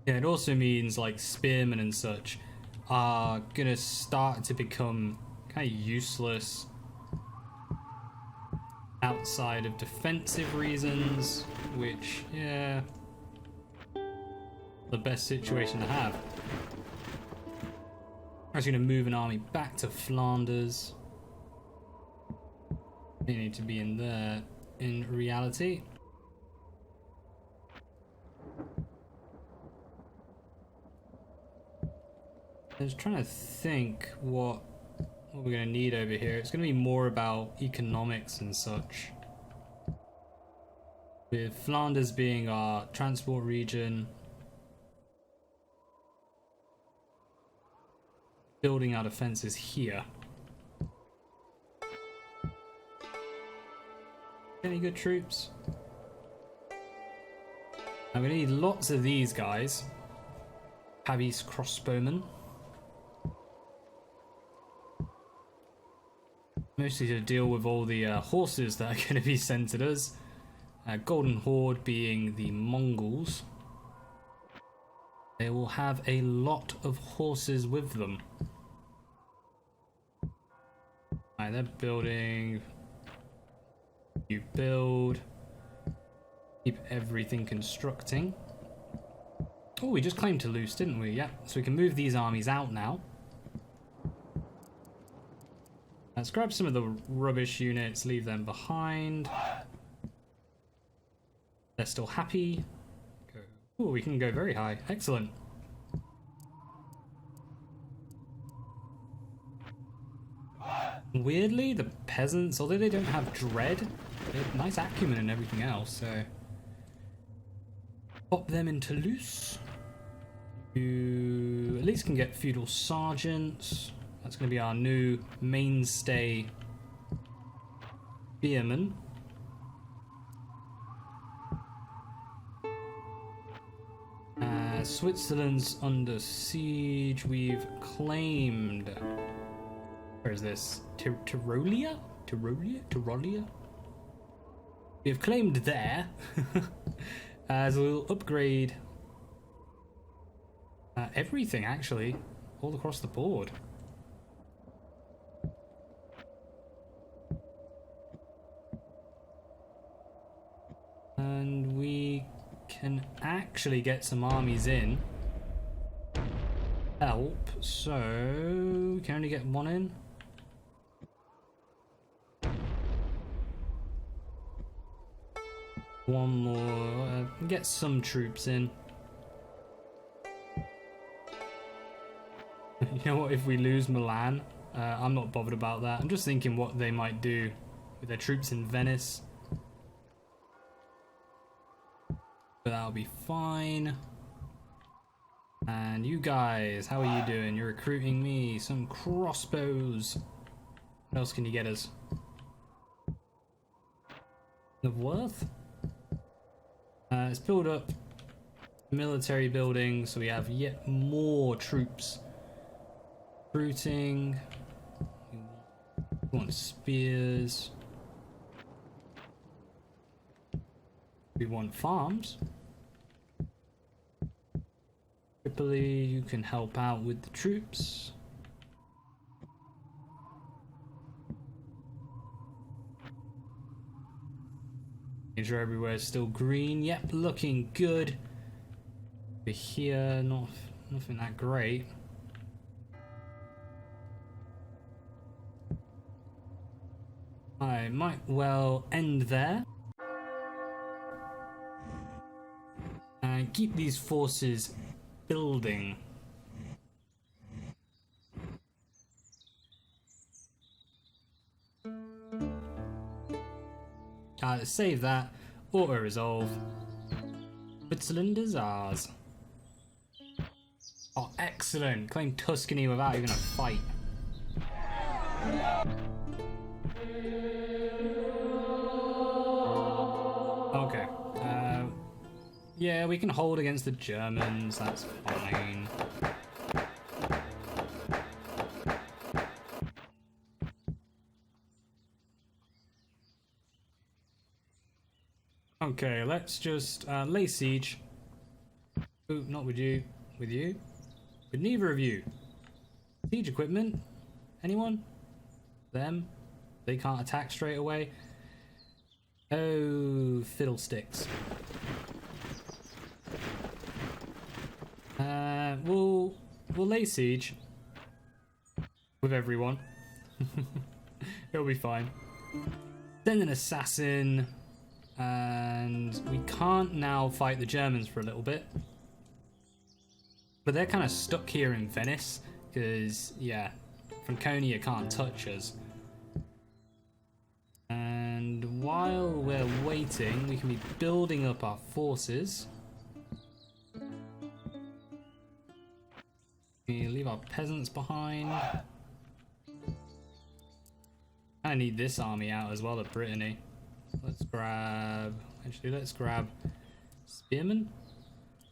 Yeah, it also means like spearmen and such are going to start to become kind of useless outside of defensive reasons, which, yeah, the best situation to have. I'm actually going to move an army back to Flanders. They need to be in there in reality. I was trying to think what we're going to need over here. It's going to be more about economics and such. With Flanders being our transport region. Building our defenses here. Any good troops? Now we need lots of these guys. Pavis crossbowmen. Mostly to deal with all the horses that are going to be sent at us. Golden Horde being the Mongols. They will have a lot of horses with them. Alright, they're building. You build. Keep everything constructing. Oh, we just claimed Toulouse, didn't we? Yeah, so we can move these armies out now. Let's grab some of the rubbish units, leave them behind. They're still happy. Oh, we can go very high. Excellent. Weirdly, the peasants, although they don't have dread, they have nice acumen and everything else, so... Pop them in Toulouse. You at least can get feudal sergeants. That's going to be our new mainstay spearmen. Switzerland's under siege. We've claimed. Where is this? Tyrolia? Tyrolia? We have claimed there. As we'll upgrade everything, actually, all across the board. And we can actually get some armies in. Help, so we can only get one in. One more, get some troops in. You know what, if we lose Milan, I'm not bothered about that. I'm just thinking what they might do with their troops in Venice. But that'll be fine. And you guys, how are you doing? You're recruiting me. Some crossbows. What else can you get us? Of worth? Let's build up military buildings so we have yet more troops. Recruiting. We want spears. We want farms. Tripoli, you can help out with the troops. Make sure everywhere is still green. Yep, looking good. Over here, nothing that great. I might well end there. And keep these forces building. Save that. Auto-resolve. Switzerland is ours. Oh, excellent. Claim Tuscany without even a fight. Okay. Yeah, we can hold against the Germans. That's fine. Okay, let's just lay siege. Ooh, not with you. With you? With neither of you. Siege equipment? Anyone? Them? They can't attack straight away. Oh, fiddlesticks. We'll lay siege with everyone. It'll be fine. Send an assassin. And we can't now fight the Germans for a little bit. But they're kind of stuck here in Venice. Because, yeah, Franconia can't touch us. And while we're waiting, we can be building up our forces. We leave our peasants behind. I need this army out as well of Brittany. Let's grab spearmen.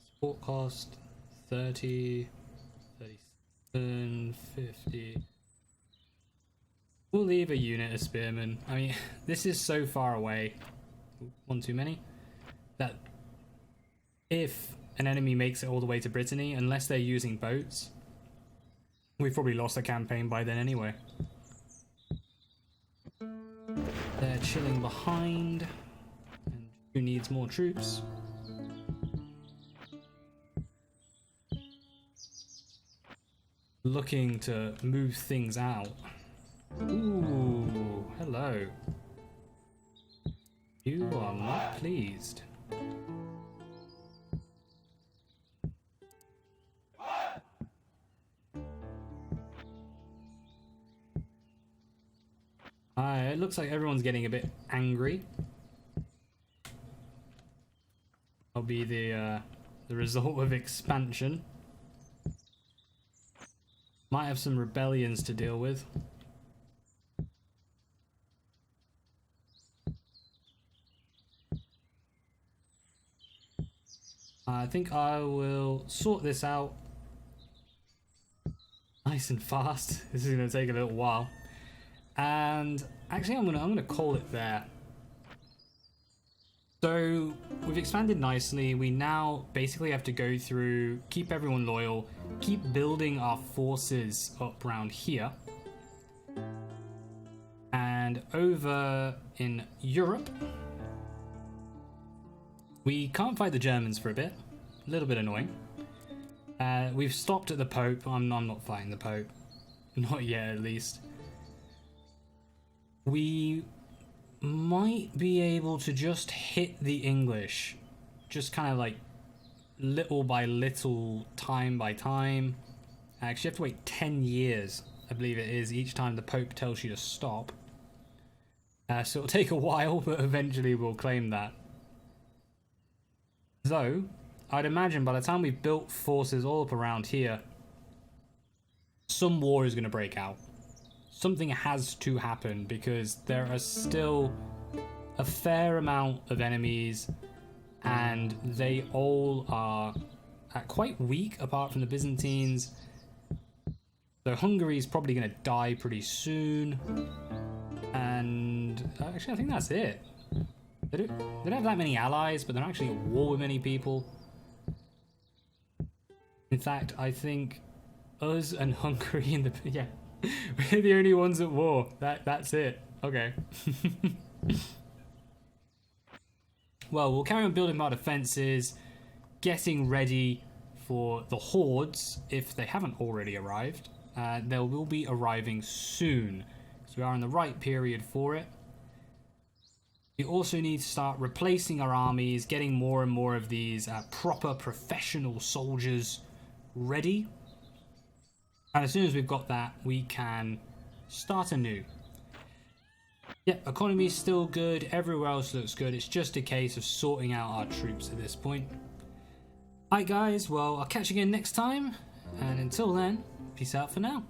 Support cost 30, 37, 50. We'll leave a unit of spearmen. I mean, this is so far away. One too many. That if an enemy makes it all the way to Brittany, unless they're using boats, we've probably lost the campaign by then anyway. They're chilling behind. And who needs more troops? Looking to move things out. Ooh, hello. You are not pleased. It looks like everyone's getting a bit angry. That'll be the result of expansion. Might have some rebellions to deal with. I think I will sort this out nice and fast. This is going to take a little while. And actually I'm gonna call it there. So we've expanded nicely. We now basically have to go through, keep everyone loyal, keep building our forces up around here. And over in Europe, we can't fight the Germans for a bit. A little bit annoying. We've stopped at the Pope. I'm not fighting the Pope. Not yet, at least. We might be able to just hit the English. Just kind of like little by little, time by time. Actually, you have to wait 10 years, I believe it is, each time the Pope tells you to stop. So it'll take a while, but eventually we'll claim that. Though, I'd imagine by the time we've built forces all up around here, some war is going to break out. Something has to happen because there are still a fair amount of enemies and they all are quite weak apart from the Byzantines. So Hungary's probably going to die pretty soon. And actually I think that's it. They don't have that many allies, but they're not actually at war with many people. In fact, I think us and Hungary and the... yeah. We're the only ones at war. That's it. Okay. Well, we'll carry on building our defenses, getting ready for the hordes, if they haven't already arrived. They will be arriving soon. So we are in the right period for it. We also need to start replacing our armies, getting more and more of these proper professional soldiers ready. And as soon as we've got that, we can start anew. Yep, economy is still good. Everywhere else looks good. It's just a case of sorting out our troops at this point. Alright guys, well, I'll catch you again next time. And until then, peace out for now.